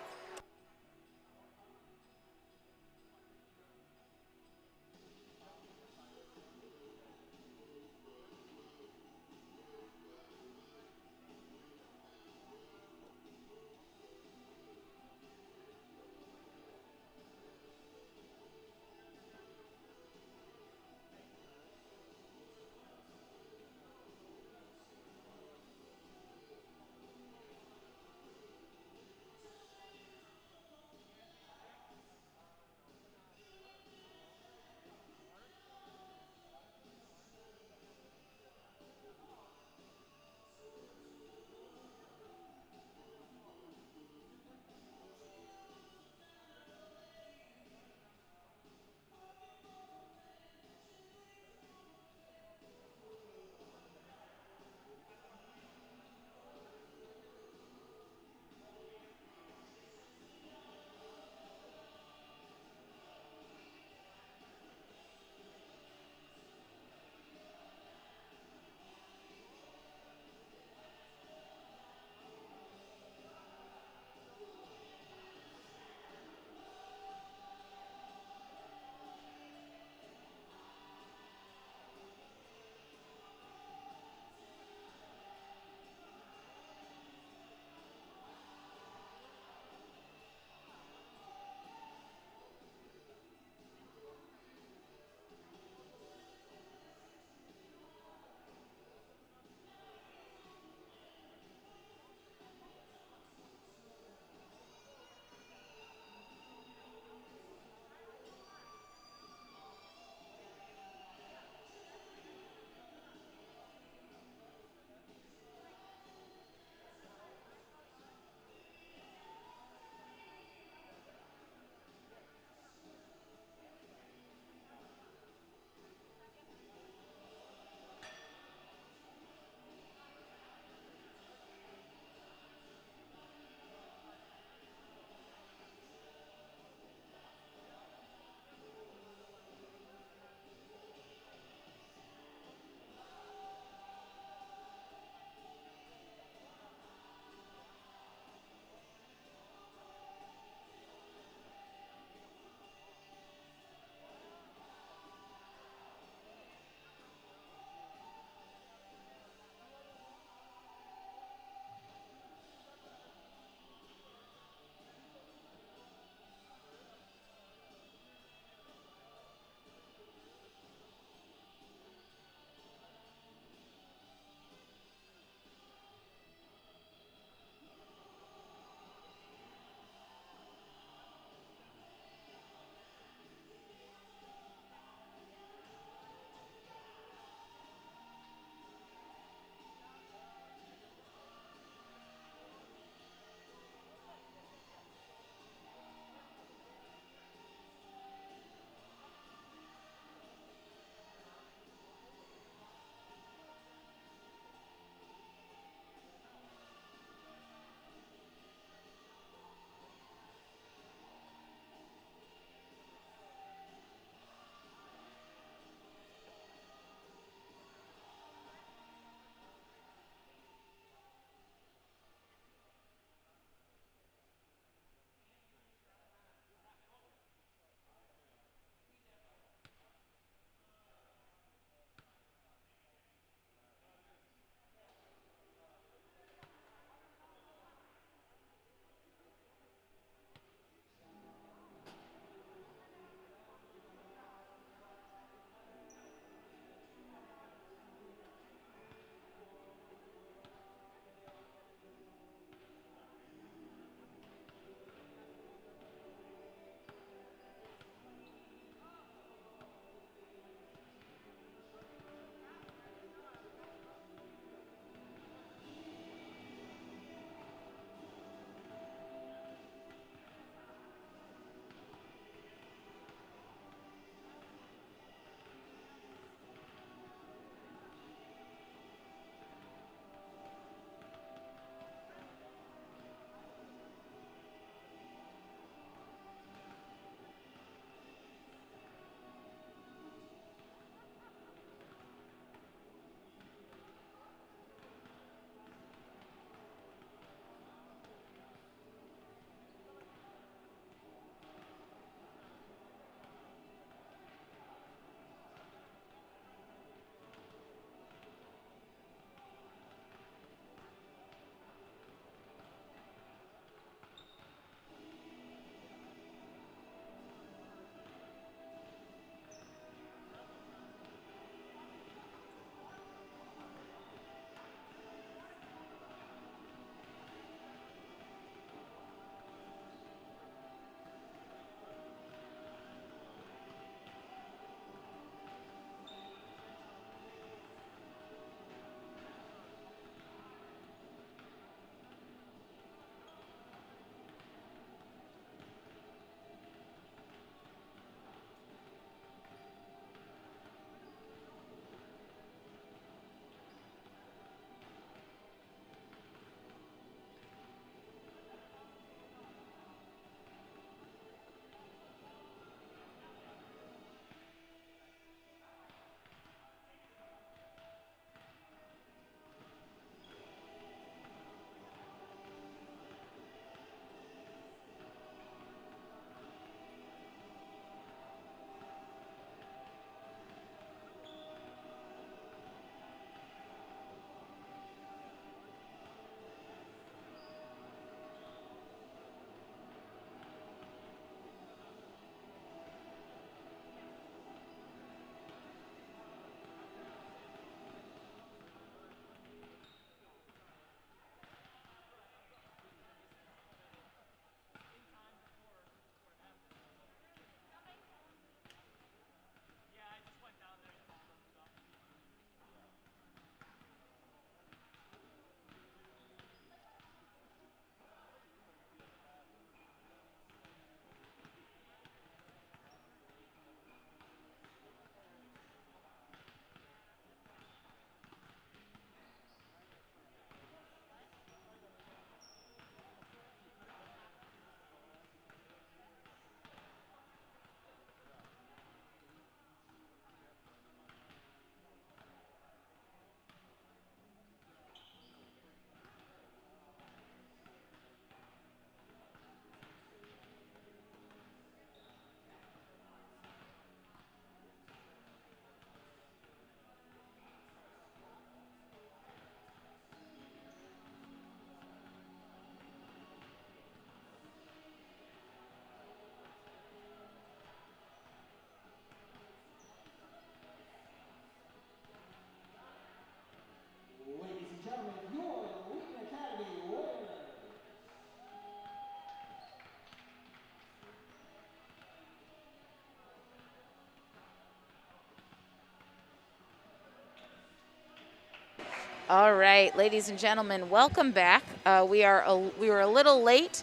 All right, ladies and gentlemen, welcome back. We were a little late.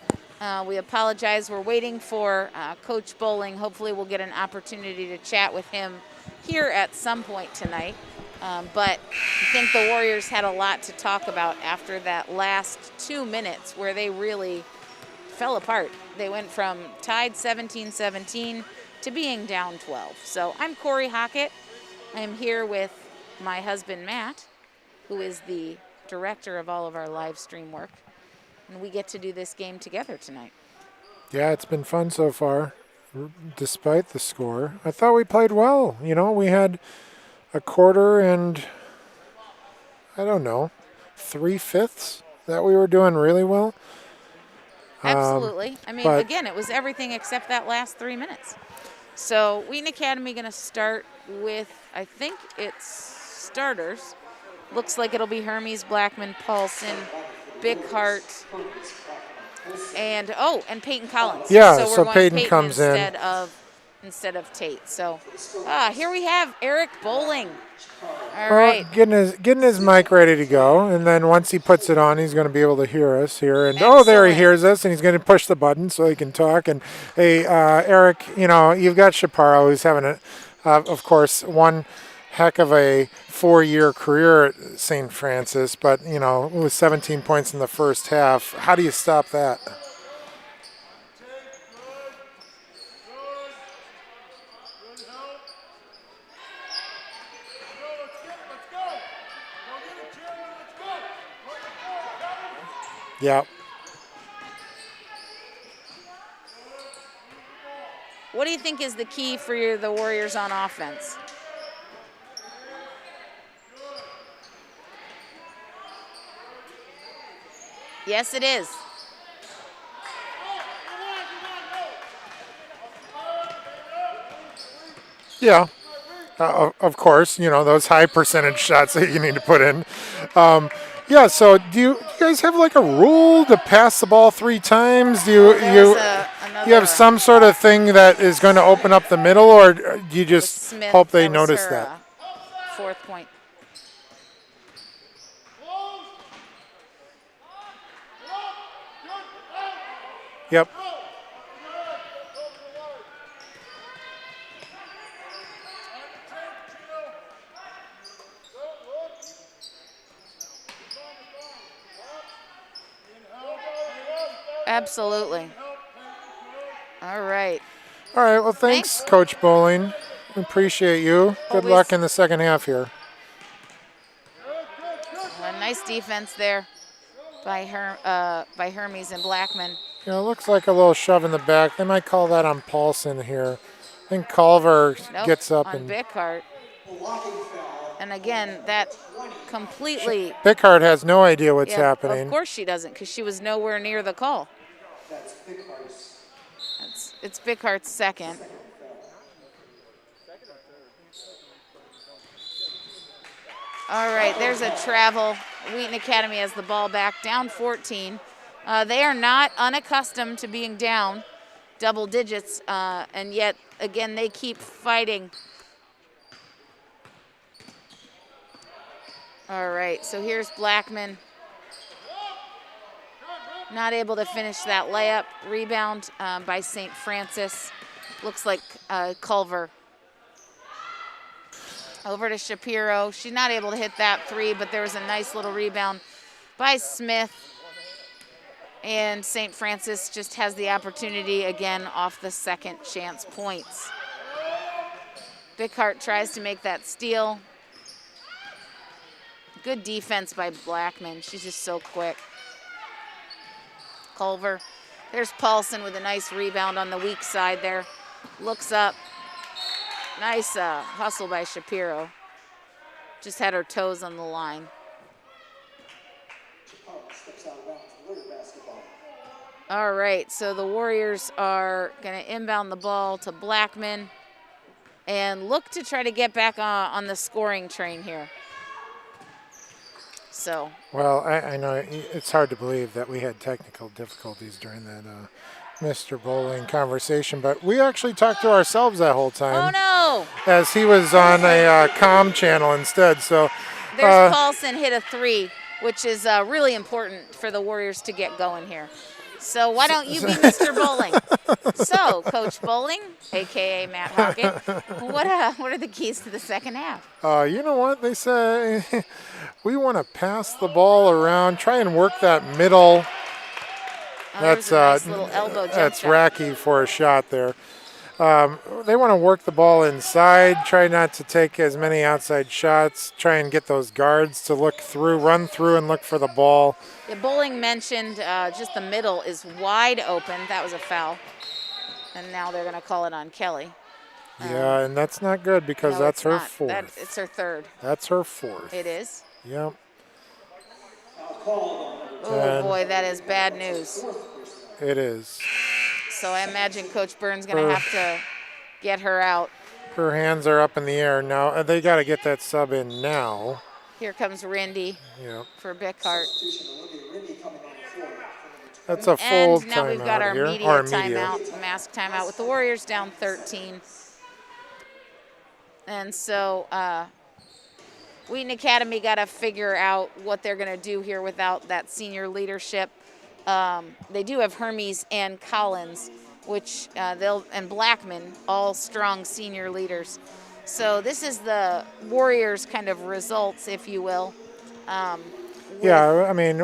We apologize. We're waiting for Coach Bowling. Hopefully, we'll get an opportunity to chat with him here at some point tonight. But I think the Warriors had a lot to talk about after that last 2 minutes where they really fell apart. They went from tied 17-17 to being down 12. So I'm Corey Hockett. I'm here with my husband, Matt, who is the director of all of our live stream work. And we get to do this game together tonight. Yeah, it's been fun so far, despite the score. I thought we played well. You know, we had a quarter and, I don't know, 3/5 that we were doing really well. Absolutely. I mean, but- again, it was everything except that last 3 minutes. So Wheaton Academy going to start with, I think it's starters. Looks like it'll be Hermes, Blackman, Paulson, Bighart, and Peyton Collins. Yeah, so we're so going Peyton comes in. instead of Tate. So here we have Eric Bowling. All Well, right. getting his mic ready to go, and then once he puts it on, he's going to be able to hear us here. And there he Excellent. hears us, and he's going to push the button so he can talk. And hey, Eric, you know you've got Chaparro, who's having of course, one heck of a 4-year career at St. Francis, but you know, with 17 points in the first half, how do you stop that? Yeah. What do you think is the key for the Warriors on offense? Yes, it is. Yeah. Of course, you know, those high percentage shots that you need to put in. Yeah, so do you guys have like a rule to pass the ball 3 times? Do you have some sort of thing that is going to open up the middle, or do you just Smith, hope they that was notice her, that? 4th point. Yep. Absolutely. All right. All right, well, thanks, Coach Bowling. We appreciate you. Good Always. luck in the second half here. A nice defense there by Hermes and Blackman. You know, it looks like a little shove in the back. They might call that on Paulson here. I think Culver gets up on and Bighart. And again, that completely. Bighart has no idea what's happening. Of course she doesn't, because she was nowhere near the call. It's Bighart's second. All right, there's a travel. Wheaton Academy has the ball back, down 14. They are not unaccustomed to being down double digits, and yet, again, they keep fighting. All right, so here's Blackman. Not able to finish that layup. Rebound by St. Francis. Looks like Culver. Over to Shapiro. She's not able to hit that 3, but there was a nice little rebound by Smith. And St. Francis just has the opportunity again off the second chance points. Bighart tries to make that steal. Good defense by Blackman. She's just so quick. Culver. There's Paulson with a nice rebound on the weak side there. Looks up. Nice hustle by Shapiro. Just had her toes on the line. All right, so the Warriors are going to inbound the ball to Blackman and look to try to get back on the scoring train here. So. Well, I know it's hard to believe that we had technical difficulties during that Mr. Bowling conversation, but we actually talked to ourselves that whole time. Oh, no. As he was on a comm channel instead. So There's Paulson hit a 3, which is really important for the Warriors to get going here. So why don't you be Mr. Bowling? So, Coach Bowling, a.k.a. Matt Hockett, what are the keys to the second half? You know what they say? We want to pass the ball around, try and work that middle. That's a nice little elbow jump That's shot. Racky for a shot there. They want to work the ball inside, try not to take as many outside shots, try and get those guards to look through, run through and look for the ball. Yeah, Bowling mentioned just the middle is wide open. That was a foul. And now they're going to call it on Kelly. Yeah, and that's not good because No, that's it's her not. fourth. It's her third. That's her fourth. It is? Yep. Oh, boy, that is bad news. It is. So I imagine Coach Burns going to have to get her out. Her hands are up in the air now. They got to get that sub in now. Here comes Rindy for Bickhart. That's a full and timeout now we've got our here. media timeout, mask timeout with the Warriors down 13. And so Wheaton Academy got to figure out what they're going to do here without that senior leadership. They do have Hermes and Collins, which and Blackman, all strong senior leaders. So this is the Warriors' kind of results, if you will. Yeah, I mean,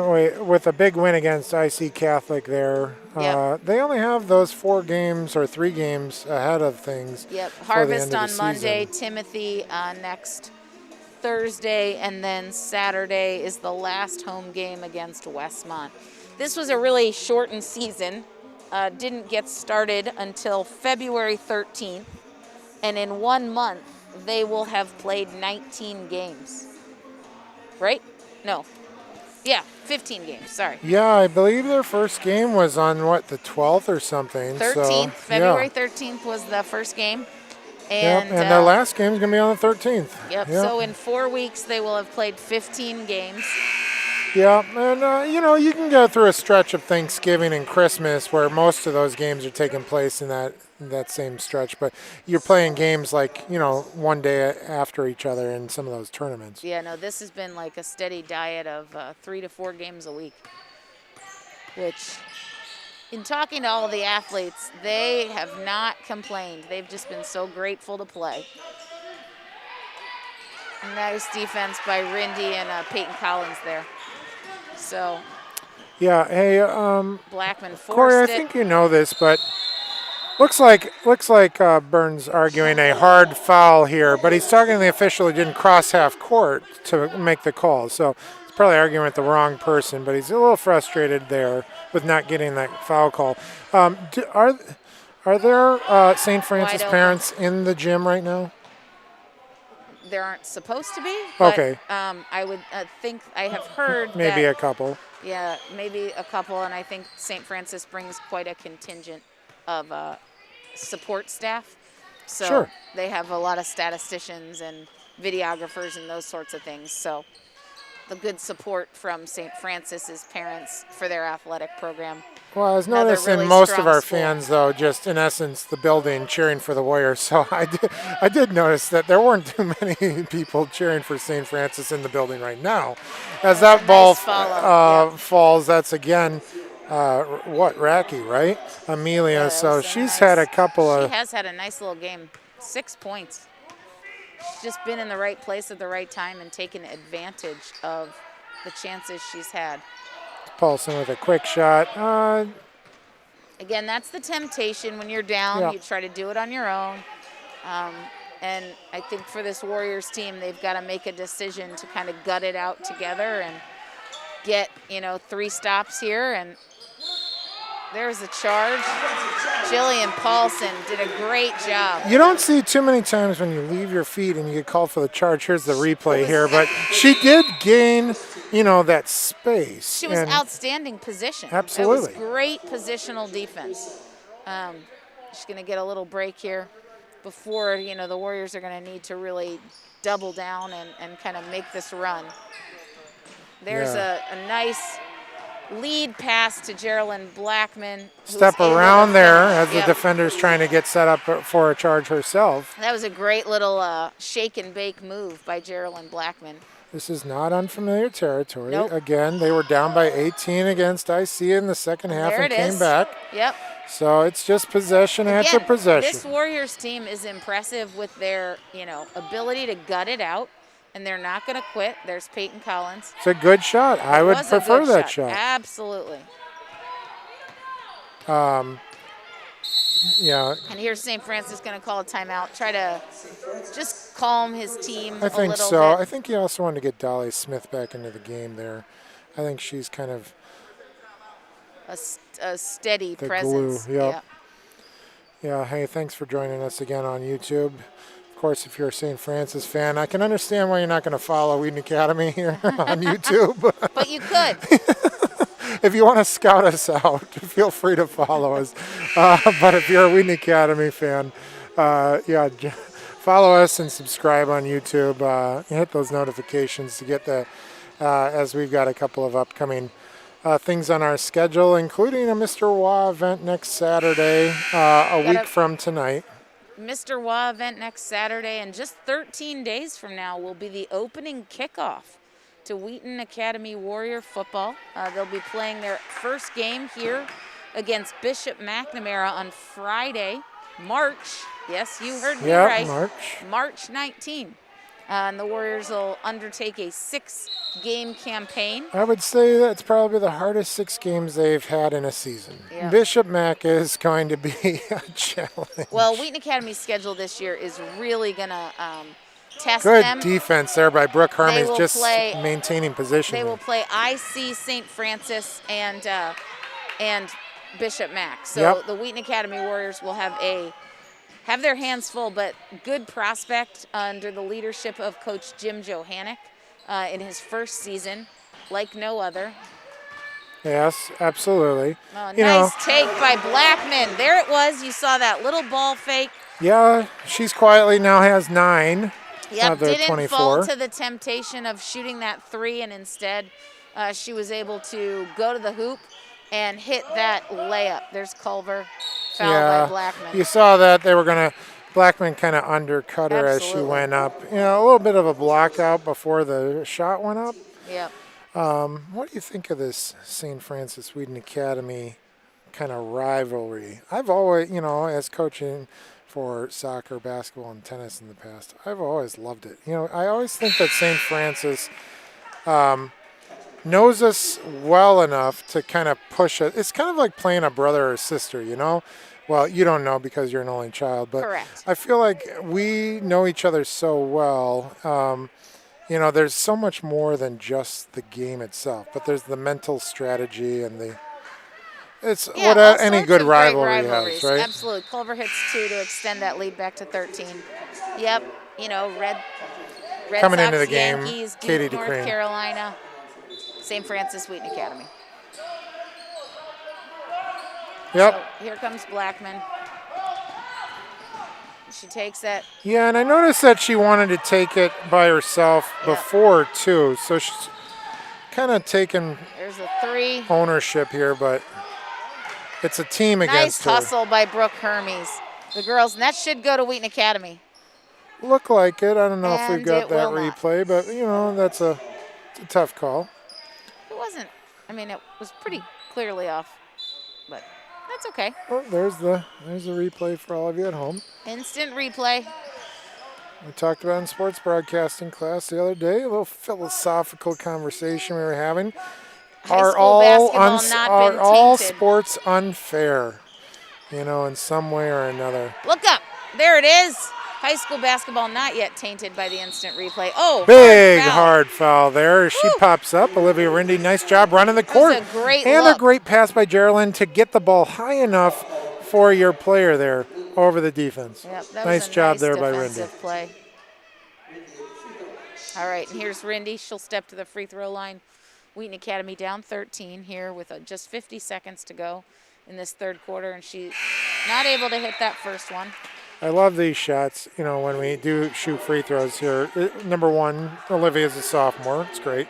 with a big win against IC Catholic there, they only have those 4 games or 3 games ahead of things. Yep, for the Harvest end of on the Monday, season. Timothy next Thursday, and then Saturday is the last home game against Westmont. This was a really shortened season. Didn't get started until February 13th, and in 1 month, they will have played 19 games. Right? No. Yeah, 15 games, sorry. Yeah, I believe their first game was on, the 12th or something. 13th, so, February 13th was the first game. And their last game is going to be on the 13th. Yep, so in 4 weeks, they will have played 15 games. Yeah, and you can go through a stretch of Thanksgiving and Christmas where most of those games are taking place in that same stretch, but you're playing games one day after each other in some of those tournaments. Yeah, no, this has been like a steady diet of 3 to 4 games a week, which, in talking to all the athletes, they have not complained. They've just been so grateful to play. Nice defense by Rindy and Peyton Collins there. So, yeah, hey, Blackman forced Corey, I it. think you know this, but looks like Burns arguing a hard foul here, but he's talking to the official who didn't cross half court to make the call. So he's probably arguing with the wrong person, but he's a little frustrated there with not getting that foul call. Are there St. Francis parents in the gym right now? There aren't supposed to be, but okay. I would think I have heard maybe that, a couple. Yeah, maybe a couple, and I think St. Francis brings quite a contingent of support staff. So sure. They have a lot of statisticians and videographers and those sorts of things. So the good support from St. Francis's parents for their athletic program. Well, I was noticing really most of our school. fans, though, just in essence, the building cheering for the Warriors. So I did notice that there weren't too many people cheering for St. Francis in the building right now. As that ball falls, that's again, Racky, right? Amelia. Yeah, so she's had a couple of. She has had a nice little game. 6 points. She's just been in the right place at the right time and taken advantage of the chances she's had. Paulson with a quick shot. Again, that's the temptation when you're down. You try to do it on your own. And I think for this Warriors team, they've got to make a decision to kind of gut it out together and get, 3 stops here. And there's a charge. Jillian Paulson did a great job. You don't see too many times when you leave your feet and you get called for the charge. Here's the replay here, but she did gain, that space. She was outstanding position. Absolutely. It was great positional defense. She's going to get a little break here before, the Warriors are going to need to really double down and kind of make this run. There's a nice lead pass to Geraldine Blackman. Step around there as the defender's trying to get set up for a charge herself. That was a great little shake and bake move by Geraldine Blackman. This is not unfamiliar territory. Nope. Again, they were down by 18 against IC in the second half There and it came is. back. Yep. So it's just possession after Again, possession. this Warriors team is impressive with their, ability to gut it out, and they're not going to quit. There's Peyton Collins. It's a good shot. I would Was a prefer good that shot. Absolutely. Yeah, And here's St. Francis going to call a timeout, try to just calm his team I a think little so. bit. I think he also wanted to get Dolly Smith back into the game there. I think she's kind of A steady the presence. glue. Yep. Yeah, hey, thanks for joining us again on YouTube. Of course, if you're a St. Francis fan, I can understand why you're not going to follow Wheaton Academy here on YouTube. But you could. If you want to scout us out, feel free to follow us. But if you're a Wheaton Academy fan, follow us and subscribe on YouTube. Hit those notifications to get as we've got a couple of upcoming things on our schedule, including a Mr. Wah event next Saturday, a week from tonight. Mr. Wah event next Saturday, and just 13 days from now will be the opening kickoff to Wheaton Academy Warrior football. They'll be playing their first game here against Bishop McNamara on Friday, March. Yes, you heard me right. March 19. And the Warriors will undertake a 6-game campaign. I would say that's probably the hardest 6 games they've had in a season. Yeah. Bishop Mac is going to be a challenge. Well, Wheaton Academy's schedule this year is really going to test Good them. defense there by Brooke Hermes, just play, maintaining position. They will play IC St. Francis and Bishop Mac. So the Wheaton Academy Warriors will have their hands full, but good prospect under the leadership of Coach Jim Johannick in his first season, like no other. Yes, absolutely. Oh, nice take by Blackman. There it was. You saw that little ball fake. Yeah, she's quietly now has 9. Yep, didn't 24. fall to the temptation of shooting that 3, and instead she was able to go to the hoop and hit that layup. There's Culver, fouled by Blackman. You saw that they were going to, Blackman kind of undercut her as she went up. A little bit of a block out before the shot went up. Yep. What do you think of this St. Francis Wheaton Academy kind of rivalry? I've always, as coaching for soccer, basketball, and tennis in the past, I've always loved it. I always think that St. Francis knows us well enough to kind of push it. It's kind of like playing a brother or sister, Well, you don't know because you're an only child, but correct. I feel like we know each other so well. There's so much more than just the game itself, but there's the mental strategy and it's what any good rivalry has, right? Absolutely. Culver hits 2 to extend that lead back to 13. Yep. Red coming Sox, into the game, Yankees, Katie North DeCrane. Carolina, St. Francis Wheaton Academy. Yep. So here comes Blackman. She takes it. Yeah, and I noticed that she wanted to take it by herself before, too. So she's kind of taken There's a 3. ownership here, but it's a team against her. Nice hustle by Brooke Hermes. The girls, and that should go to Wheaton Academy. Look like it. I don't know if we've And got it that will not. replay, but, it's a tough call. It wasn't. It was pretty clearly off, but that's okay. Oh, there's the replay for all of you at home. Instant replay. We talked about in sports broadcasting class the other day, a little philosophical conversation we were having. High school basketball not been all tainted. sports unfair, in some way or another? Look up. There it is. High school basketball not yet tainted by the instant replay. Oh, Big hard foul. hard foul there. She pops up. Olivia Rindy, nice job running the court. That was a great and look. a great pass by Jillian to get the ball high enough for your player there over the defense. Yep, that nice was a job nice there by defensive Rindy. play. All right, and here's Rindy. She'll step to the free throw line. Wheaton Academy down 13 here with just 50 seconds to go in this third quarter, and she's not able to hit that first one. I love these shots, when we do shoot free throws here. Number 1, Olivia's a sophomore. It's great.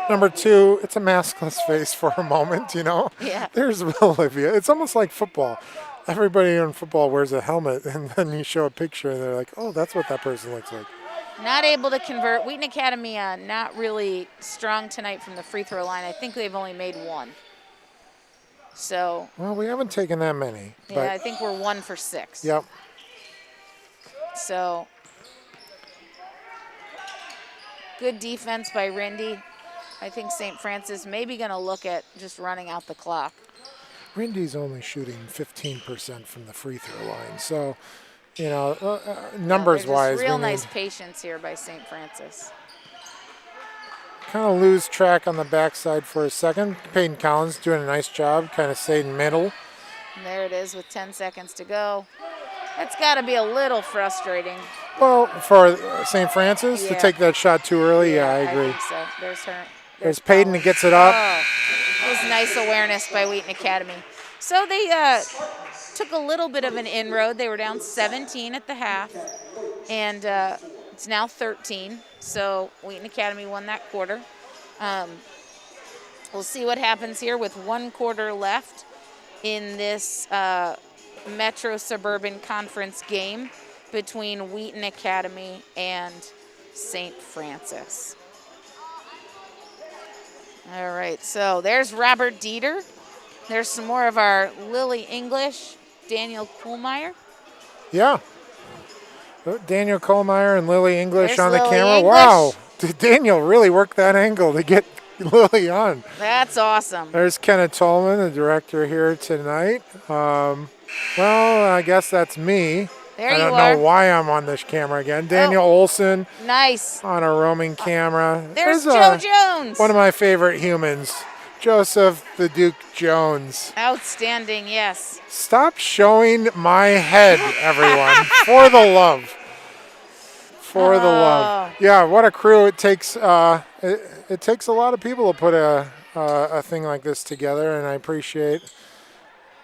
Number 2, it's a maskless face for a moment, Yeah. There's Olivia. It's almost like football. Everybody in football wears a helmet, and then you show a picture, and they're like, oh, that's what that person looks like. Not able to convert. Wheaton Academy not really strong tonight from the free throw line. I think they've only made one. So. Well, we haven't taken that many. Yeah, but I think we're 1 for 6. Yep. So. Good defense by Rindy. I think St. Francis may be going to look at just running out the clock. Rindy's only shooting 15% from the free throw line. So, you know, numbers-wise, real nice patience here by St. Francis. Kind of lose track on the backside for a second. Peyton Collins doing a nice job, kind of stayed in middle. And there it is with 10 seconds to go. That's got to be a little frustrating. Well, for St. Francis to take that shot too early, I agree. I think so. There's her. There's Peyton that gets it up. Oh, it was nice awareness by Wheaton Academy. So they took a little bit of an inroad. They were down 17 at the half, and it's now 13. So Wheaton Academy won that quarter. We'll see what happens here with 1 quarter left in this Metro Suburban Conference game between Wheaton Academy and St. Francis. All right, so there's Robert Dieter. There's some more of our Lily English, Daniel Kuhlmeyer. Yeah. Daniel Kohlmeyer and Lily English There's on the Lily camera. English. Wow. Did Daniel really work that angle to get Lily on? That's awesome. There's Kenneth Tolman, the director here tonight. Well, I guess that's me. There I you don't are. know why I'm on this camera again. Daniel Olson Nice. on a roaming camera. There's Joe Jones. One of my favorite humans, Joseph the Duke Jones. Outstanding, yes. Stop showing my head, everyone. For the love. For the love. Yeah, what a crew it takes. It takes a lot of people to put a thing like this together, and I appreciate,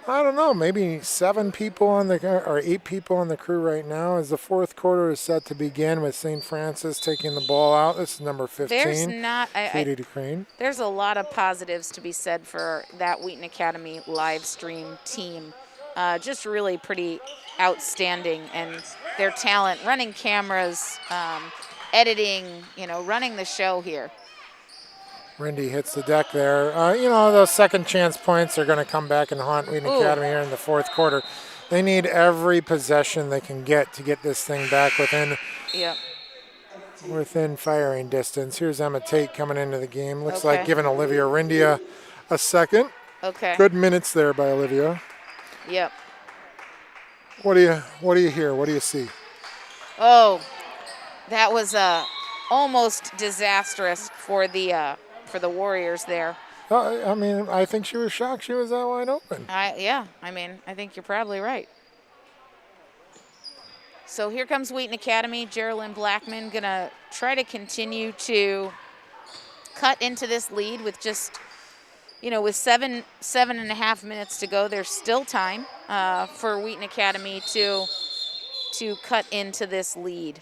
I don't know, maybe 7 people on or 8 people on the crew right now as the 4th quarter is set to begin with St. Francis taking the ball out. This is number 15. There's not, Katie DeCrane. there's a lot of positives to be said for that Wheaton Academy live stream team. Just really pretty outstanding, and their talent, running cameras, editing, running the show here. Rindy hits the deck there. Those second chance points are going to come back and haunt Wheaton Academy here in the 4th quarter. They need every possession they can get to get this thing back within firing distance. Here's Emma Tate coming into the game. Looks like giving Olivia Rindy a second. Okay. Good minutes there by Olivia. Yep. What do you hear? What do you see? Oh, that was almost disastrous for the Warriors there. I think she was shocked she was that wide open. I think you're probably right. So here comes Wheaton Academy. Geraldine Blackman gonna try to continue to cut into this lead with just, with 7.5 minutes to go. There's still time for Wheaton Academy to cut into this lead.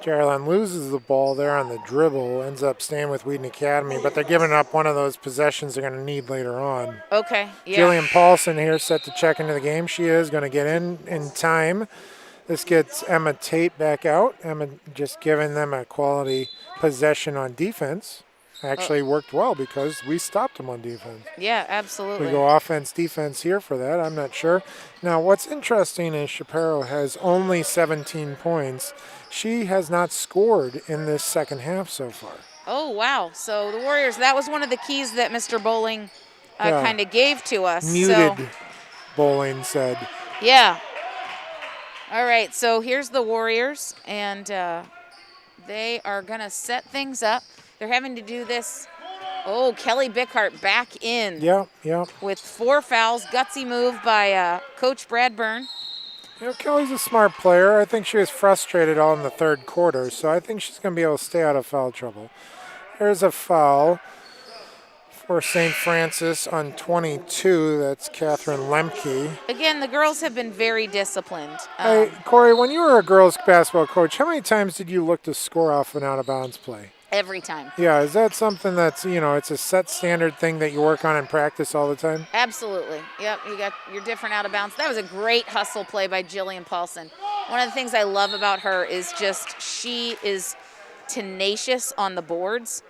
Geraldine loses the ball there on the dribble, ends up staying with Wheaton Academy, but they're giving up one of those possessions they're going to need later on. Okay, yeah. Jillian Paulson here set to check into the game. She is going to get in time. This gets Emma Tate back out. Emma just giving them a quality possession on defense. Actually worked well because we stopped them on defense. Yeah, absolutely. We go offense, defense here for that. I'm not sure. Now, what's interesting is Shapiro has only 17 points. She has not scored in this second half so far. Oh, wow. So the Warriors, that was one of the keys that Mr. Bowling kind of gave to us. Muted, Bowling said. Yeah. All right, so here's the Warriors, and they are going to set things up. They're having to do this. Oh, Kelly Bickhart back in. Yeah. With 4 fouls. Gutsy move by Coach Brad Byrne. Kelly's a smart player. I think she was frustrated all in the 3rd quarter, so I think she's going to be able to stay out of foul trouble. There's a foul for St. Francis on 22. That's Catherine Lemke. Again, the girls have been very disciplined. Hey, Corey, when you were a girls basketball coach, how many times did you look to score off an out-of-bounds play? Every time. Yeah, is that something that's, it's a set standard thing that you work on in practice all the time? Absolutely. Yep, you got your different out of bounds. That was a great hustle play by Jillian Paulson. one of the things I love about her is just she is tenacious on the boards.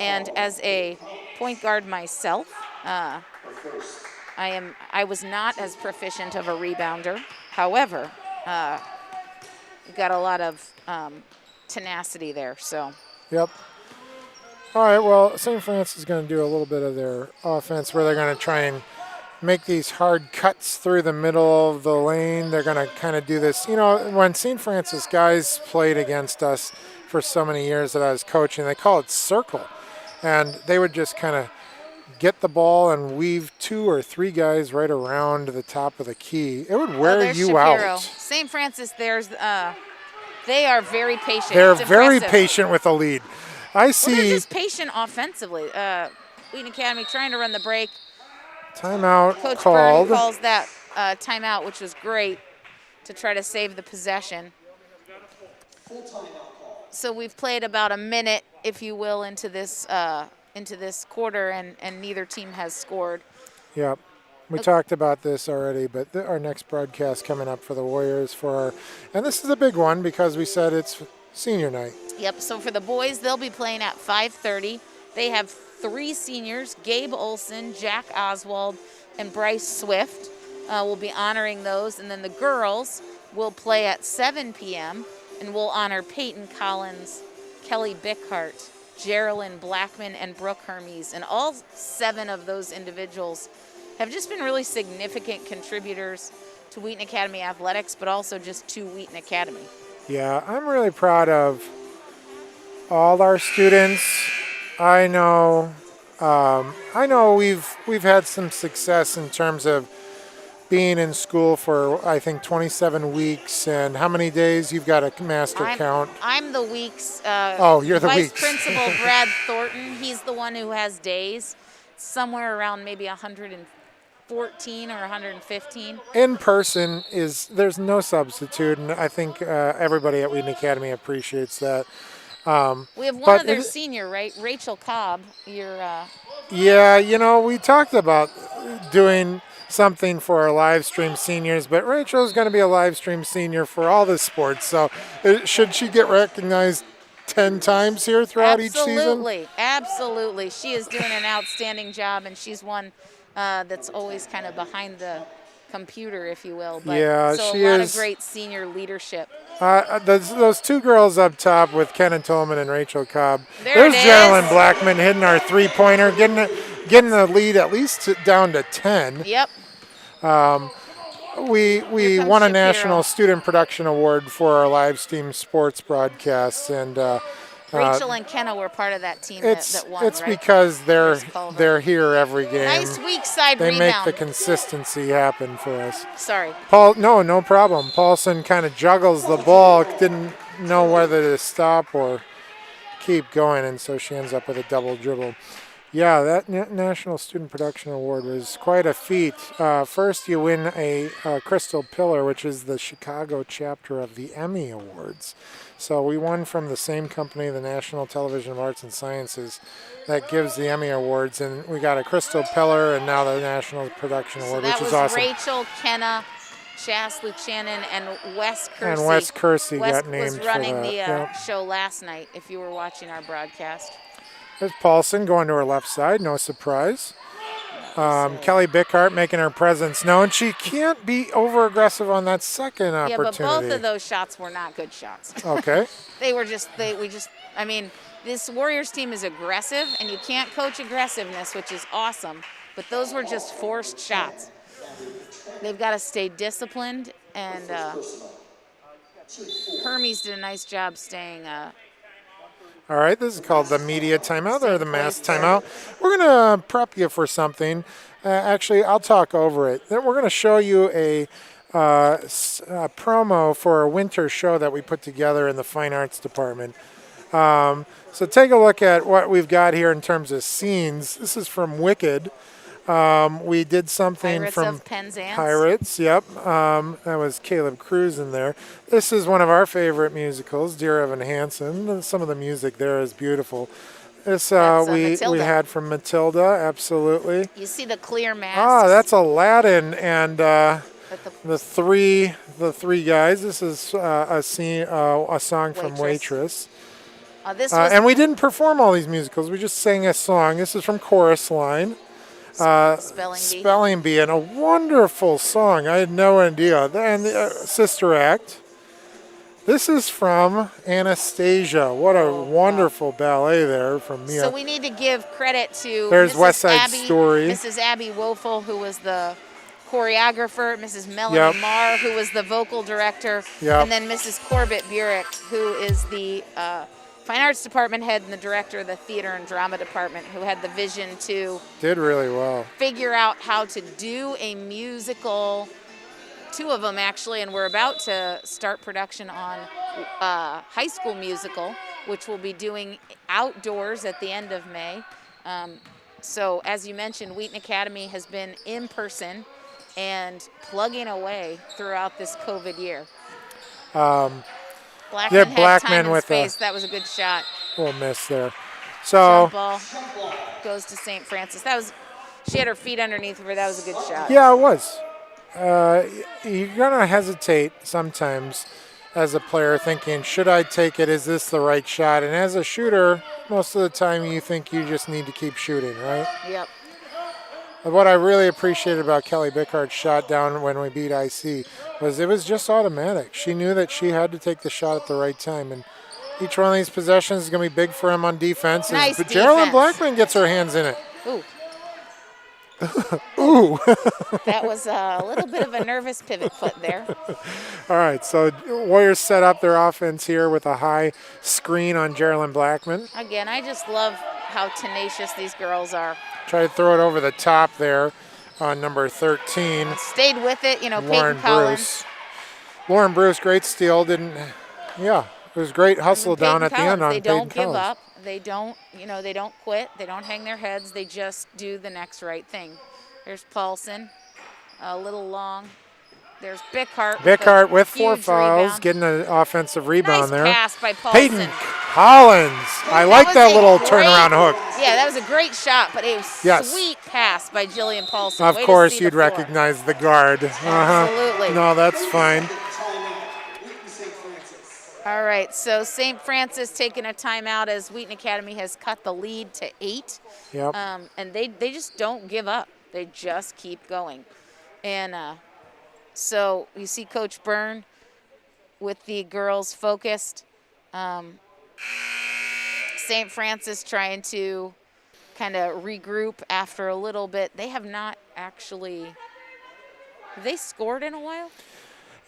And as a point guard myself, I was not as proficient of a rebounder. However, got a lot of tenacity there. So. Yep. All right, well, St. Francis is going to do a little bit of their offense where they're going to try and make these hard cuts through the middle of the lane. They're going to kind of do this. You know, when St. Francis guys played against us for so many years that I was coaching, they call it circle. And they would just kind of get the ball and weave 2 or 3 guys right around the top of the key. It would wear you Shapiro. out. St. Francis, they are very patient. They're It's very impressive. patient with the lead. I see. Well, they're just patient offensively. Wheaton Academy trying to run the break. Timeout Coach called. Byrne calls that timeout, which was great to try to save the possession. So we've played about a minute, if you will, into this quarter, and neither team has scored. Yep. We talked about this already, but our next broadcast coming up for the Warriors and this is a big one because we said it's senior night. Yep, so for the boys, they'll be playing at 5:30. They have 3 seniors, Gabe Olson, Jack Oswald, and Bryce Swift. We'll be honoring those. And then the girls will play at 7 p.m., and we'll honor Peyton Collins, Kelly Bickhart, Geraldine Blackman, and Brooke Hermes. And all 7 of those individuals have just been really significant contributors to Wheaton Academy athletics, but also just to Wheaton Academy. Yeah, I'm really proud of all our students. I know we've had some success in terms of being in school for, I think, 27 weeks. And how many days? You've got a master count. I'm the weeks. You're the Vice weeks. Principal Brad Thornton, he's the one who has days, somewhere around maybe 114 or 115. In person there's no substitute, and I think everybody at Wheaton Academy appreciates that. We have one other senior, right? Rachel Cobb. Yeah, we talked about doing something for our live stream seniors, but Rachel's going to be a live stream senior for all the sports. So should she get recognized 10 times here throughout each season? Absolutely. She is doing an outstanding job, and she's one that's always kind of behind the computer, if you will. But, yeah, so she a lot is. of great senior leadership. Those 2 girls up top with Kenna Tolman and Rachel Cobb. There's Geraldine Blackman hitting our 3-pointer, getting the lead at least down to 10. Yep. We won a National Student Production Award for our live stream sports broadcasts, and Rachel and Kenna were part of that team that won, It's right? because they're here every game. Nice weak side They rebound. make the consistency happen for us. Sorry. No problem. Paulson kind of juggles the ball, didn't know whether to stop or keep going, and so she ends up with a double dribble. Yeah, that National Student Production Award was quite a feat. First, you win a Crystal Pillar, which is the Chicago chapter of the Emmy Awards. So we won from the same company, the National Television of Arts and Sciences, that gives the Emmy Awards. And we got a Crystal Pillar and now the National Production Award, which is awesome. That was Rachel, Kenna, Chas Luchanan, and Wes Kersey. And Wes Kersey got named was running for that. the show last night, if you were watching our broadcast. There's Paulson going to her left side, no surprise. Kelly Bickhart making her presence known. She can't be over-aggressive on that second opportunity. Yeah, but both of those shots were not good shots. Okay. I mean, this Warriors team is aggressive, and you can't coach aggressiveness, which is awesome, but those were just forced shots. They've got to stay disciplined, and Hermes did a nice job staying All right, this is called the Media Timeout or the Mass Timeout. We're going to prep you for something. Actually, I'll talk over it. Then we're going to show you a promo for a winter show that we put together in the Fine Arts Department. So take a look at what we've got here in terms of scenes. This is from Wicked. We did something Pirates from of Penzance. Pirates, yep. That was Caleb Cruz in there. This is one of our favorite musicals, Dear Evan Hansen. Some of the music there is beautiful. This we had from Matilda, absolutely. You see the clear masks. That's Aladdin and the the three guys. This is a song from Waitress. This was And we didn't perform all these musicals. We just sang a song. This is from Chorus Line. Spelling Bee, and a wonderful song. I had no idea. And the Sister Act. This is from Anastasia. What a wonderful ballet there from Mia. So we need to give credit to There's Mrs. West Side Abby, Story. Mrs. Abby Woeful, who was the choreographer, Mrs. Melanie Marr, who was the vocal director, and then Mrs. Corbett Burek, who is the Fine Arts Department head and the director of the Theater and Drama Department, who had the vision to did really well. Figure out how to do a musical, 2 of them actually, and we're about to start production on High School Musical, which we'll be doing outdoors at the end of May. So as you mentioned, Wheaton Academy has been in person and plugging away throughout this COVID year. Blackman had time and space. That was a good shot. Little miss there. So jump ball goes to St. Francis. She had her feet underneath her. That was a good shot. Yeah, it was. You're gonna hesitate sometimes as a player, thinking, should I take it? Is this the right shot? And as a shooter, most of the time you think you just need to keep shooting, right? Yep. What I really appreciated about Kelly Bickhart's shot down when we beat IC was it was just automatic. She knew that she had to take the shot at the right time, and each one of these possessions is going to be big for him on defense. Nice But Geraldine Blackman gets her hands in it. Ooh. Ooh. That was a little bit of a nervous pivot foot there. All right, so Warriors set up their offense here with a high screen on Geraldine Blackman. Again, I just love how tenacious these girls are. Try to throw it over the top there on number 13. Stayed with it, Lauren Peyton Collins. Bruce. Lauren Bruce, great steal. It was great hustle down at the end on Peyton Collins. They don't give up. They don't, they don't quit. They don't hang their heads. They just do the next right thing. There's Paulson, a little long. There's Bickhart. Bickhart with 4 fouls, rebound. getting an offensive rebound there. Nice pass by Paulson. Peyton Collins. I like that little turnaround hook. Yeah, that was a great shot, but a sweet pass by Jillian Paulson. Of course, you'd recognize the guard. Absolutely. No, that's fine. All right, so St. Francis taking a timeout as Wheaton Academy has cut the lead to 8. Yep. And they just don't give up. They just keep going. And so you see Coach Byrne with the girls focused. St. Francis trying to kind of regroup after a little bit. They have not actually – have they scored in a while?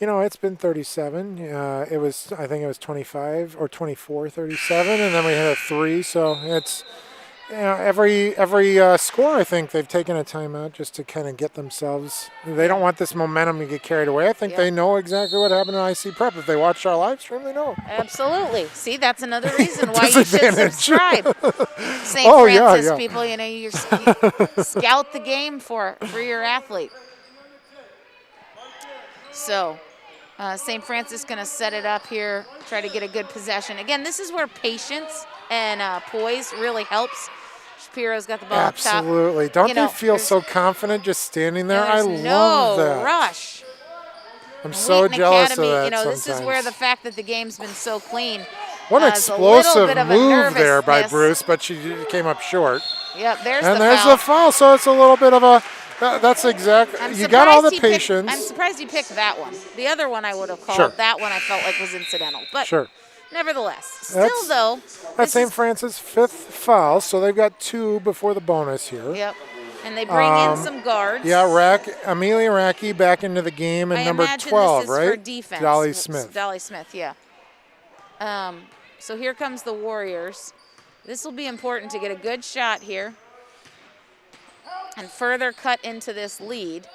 It's been 37. I think it was 25 or 24-37, and then we had a 3. So it's every score. I think they've taken a timeout just to kind of get themselves. They don't want this momentum to get carried away. I think they know exactly what happened in IC Prep. If they watched our live stream, they know. Absolutely. See, that's another reason why you should subscribe. St. Francis people, you scout the game for your athlete. So St. Francis going to set it up here, try to get a good possession. Again, this is where patience and poise really helps. Shapiro's got the ball up top. Absolutely. Don't they feel so confident just standing there? I love that. No rush. I'm so jealous of that this is where the fact that the game's been so clean. What an explosive move there by Bruce, but she came up short. Yep, there's the foul, so it's a little bit of a that's exactly. You got all the patience. I'm surprised you picked that one. The other one I would have called. That one I felt like was incidental. But nevertheless, that's St. Francis' 5th foul, so they've got 2 before the bonus here. Yep. And they bring in some guards. Yeah, Amelia Racky back into the game, and number 12, right? For defense. Dolly Smith. Dolly Smith, yeah. So here comes the Warriors. This will be important to get a good shot here and further cut into this lead.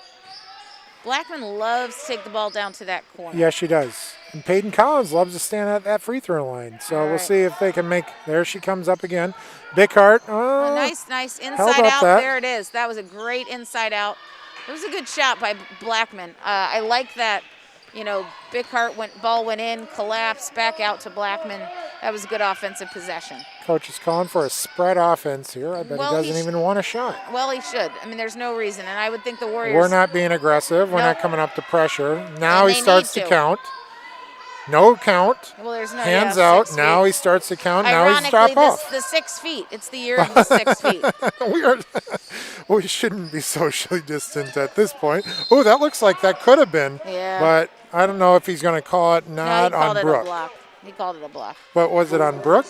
Blackman loves to take the ball down to that corner. Yeah, she does. And Peyton Collins loves to stand at that free throw line. So we'll see if they can make. There she comes up again. Bickhart. Oh, nice inside out. There it is. That was a great inside out. It was a good shot by Blackman. I like that. Bickhart ball went in, collapsed, back out to Blackman. That was good offensive possession. Coach is calling for a spread offense here. I bet Well, he doesn't even want a shot. Well, he should. I mean, there's no reason, and I would think the Warriors. We're not being aggressive. We're Nope. not coming up to pressure. Now And he they starts need to to. count. No count. Well, there's no Hands yeah, out. 6 Now feet. he starts to count. Now he's Ironically, drop off. the 6 feet. It's the year of the 6 feet. We shouldn't be socially distant at this point. Oh, that looks like that could have been. Yeah. But I don't know if he's going to call it No, not he called on it a Brooke. block. He called it a block. But was it on Brooke?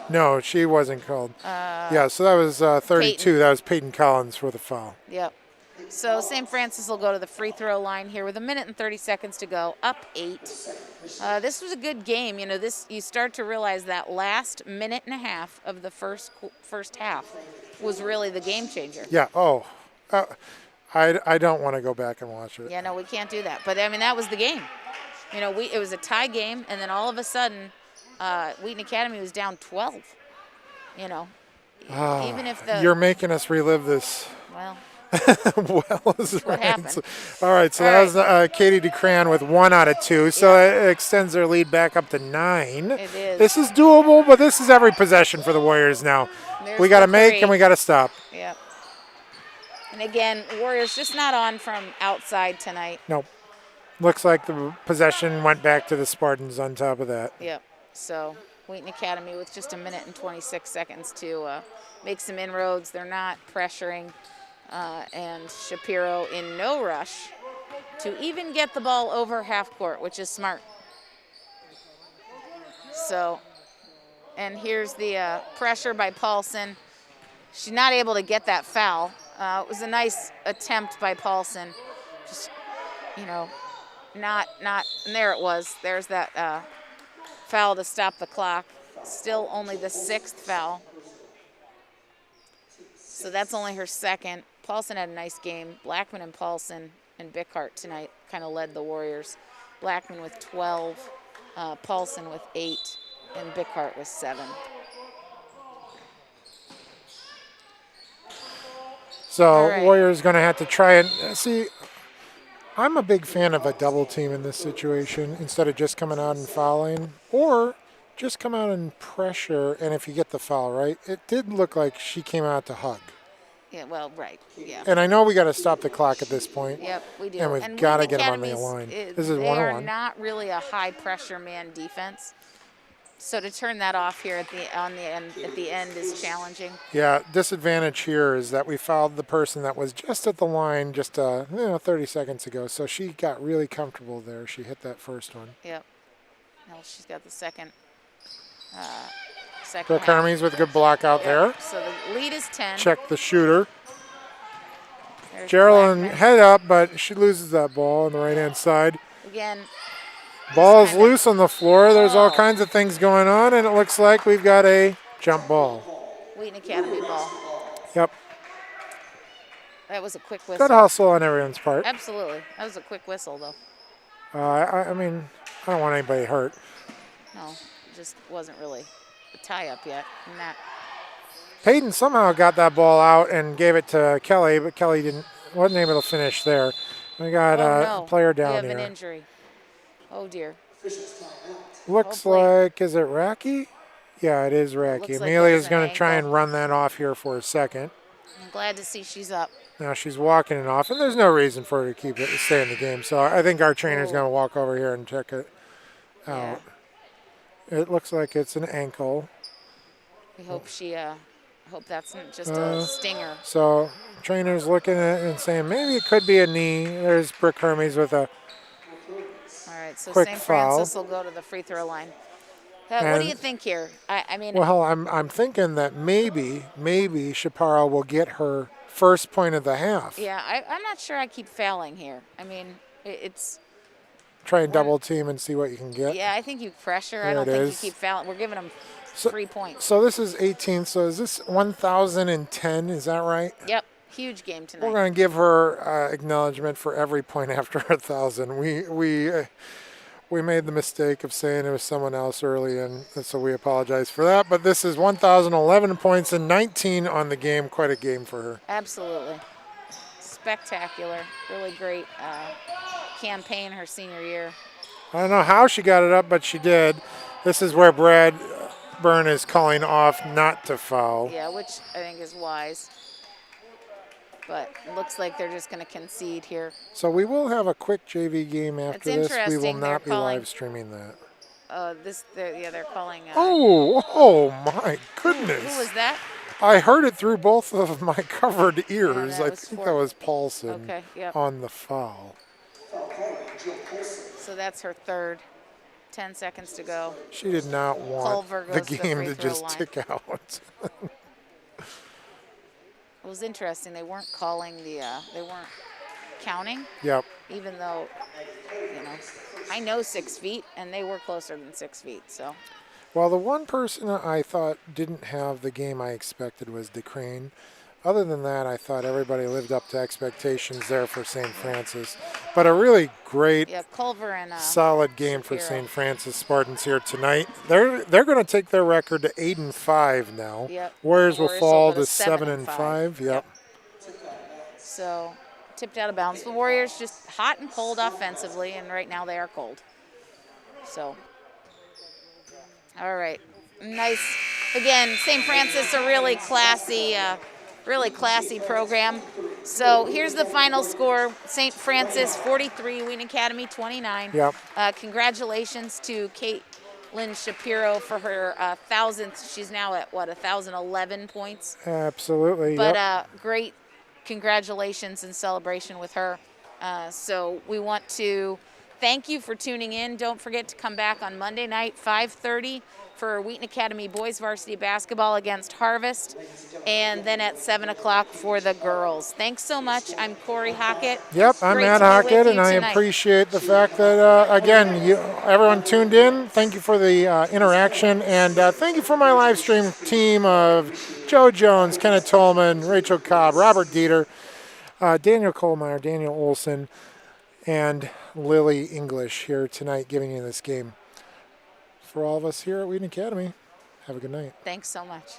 No, she wasn't called. Yeah, so that was 32. Peyton. That was Peyton Collins for the foul. Yep. So St. Francis will go to the free throw line here with 1 minute and 30 seconds to go, up 8. This was a good game. You know, you start to realize that last minute and a half of the first half was really the game changer. Yeah. Oh, I don't want to go back and watch it. Yeah, no, we can't do that. But I mean, that was the game. You know, it was a tie game, and then all of a sudden, Wheaton Academy was down 12. You know, even if You're making us relive this. Well. Well, is what right. happened. So, all right, so that was Katie DeCran with 1 out of 2. So it extends their lead back up to 9. It is. This is doable, but this is every possession for the Warriors now. There's we got to the make 3. and we got to stop. Yep. And again, Warriors just not on from outside tonight. Nope. Looks like the possession went back to the Spartans on top of that. Yep. So Wheaton Academy with just 1 minute and 26 seconds to make some inroads. They're not pressuring. And Shapiro in no rush to even get the ball over half court, which is smart. So, and here's the pressure by Paulson. She's not able to get that foul. It was a nice attempt by Paulson. Just, you know, not, and there it was. There's that foul to stop the clock. Still only the 6th foul. So that's only her 2nd. Paulson had a nice game. Blackman and Paulson and Bickhart tonight kind of led the Warriors. Blackman with 12, Paulson with 8, and Bickhart with 7. So right. Warriors going to have to try and see. I'm a big fan of a double team in this situation instead of just coming out and fouling, or just come out and pressure. And if you get the foul right, it did look like she came out to hug. Yeah, well, right, yeah. And I know we got to stop the clock at this point. Yep, we do. And we've got to Wheaton get them on the Academy's, line. This is They 1-1. are not really a high pressure man defense. So to turn that off here at the end is challenging. Yeah, disadvantage here is that we fouled the person that was just at the line just 30 seconds ago. So she got really comfortable there. She hit that first one. Yep. Well, she's got the second. Brooke Hermes with a good block out there. So the lead is 10. Check the shooter. There's Geraldine Blackman. head up, but she loses that ball on the right-hand side. Again. Ball is loose on the floor. There's all Oh. kinds of things going on, and it looks like we've got a jump ball. Wheaton Academy ball. Yep. That was a quick whistle. Good hustle on everyone's part. Absolutely. That was a quick whistle, though. I mean, I don't want anybody hurt. No, it just wasn't really a tie-up yet. Peyton somehow got that ball out and gave it to Kelly, but Kelly wasn't able to finish there. We got a player down we have here. an injury. Oh, dear. Looks Hopefully. like, is it Racky? Yeah, it is Racky. Looks like Amelia's it's going an to try ankle. and run that off here for a second. I'm glad to see she's up. Now she's walking it off, and there's no reason for her to keep it, stay in the game. So I think our trainer's going to walk over here and check it out. It looks like it's an ankle. We hope hope that's not just a stinger. So trainer's looking at it and saying maybe it could be a knee. There's Brooke Hermes with a All right, so quick St. foul. Francis will go to the free throw line. What do you think here? I mean, well, I'm thinking that maybe Shapiro will get her first point of the half. yeah, I'm not sure I keep fouling here. I mean, it's Try and double team and see what you can get. yeah. I think you pressure. I There don't it think is. you keep fouling. We're giving them So- 3 points. So this is 18. So is this 1,010? Is that right? Yep, huge game tonight. We're going to give her acknowledgement for every point after 1,000. We made the mistake of saying it was someone else early, and so we apologize for that. But this is 1,011 points and 19 on the game. Quite a game for her. Absolutely. Spectacular. Really great campaign her senior year. I don't know how she got it up, but she did. This is where Brad Byrne is calling off not to foul. Yeah, which I think is wise. But it looks like they're just going to concede here. So we will have a quick JV game after this. We will interesting. They're not be calling- live streaming that. They're calling. Oh my goodness. Who was that? I heard it through both of my covered ears. that I was think for- that was Paulson Okay, yep. on the foul. So that's her third. 10 seconds to go. She did not want Culver the goes to the game free to throw just line. tick out. It was interesting. They weren't calling they weren't counting, Yep. even though, I know 6 feet, and they were closer than 6 feet. So Well, the one person I thought didn't have the game I expected was DeCrane. Other than that, I thought everybody lived up to expectations there for St. Francis. But a really great, yeah, Culver and solid game for Shapiro. St. Francis Spartans here tonight. They're going to take their record to 8-5 now. Yep. Warriors will Warriors fall will go to to 7-5. Yep. So tipped out of bounds. The Warriors just hot and cold offensively, and right now they are cold. So, all right, nice. Again, St. Francis, a really classy program. So here's the final score: St. Francis 43, Wheaton Academy 29. Yep. Congratulations to Caitlin Shapiro for her 1,000th. She's now at 1,011 points. Absolutely. But Yep. great congratulations and celebration with her. So we want to thank you for tuning in. Don't forget to come back on Monday night, 5:30, for Wheaton Academy boys varsity basketball against Harvest, and then at 7 o'clock for the girls. Thanks so much. I'm Corey Hockett. Yep, I'm Great Matt to be with Hockett, you and I tonight. appreciate the fact that, again, everyone tuned in. Thank you for the interaction, and thank you for my live stream team of Joe Jones, Kenneth Tolman, Rachel Cobb, Robert Dieter, Daniel Kohlmeyer, Daniel Olson, and Lily English here tonight giving you this game. For all of us here at Wheaton Academy, have a good night. Thanks so much.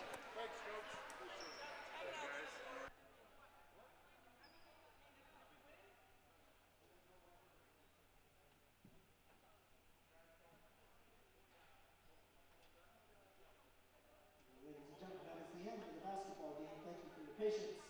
Ladies and gentlemen, that is the end of the basketball game. Thank you for your patience.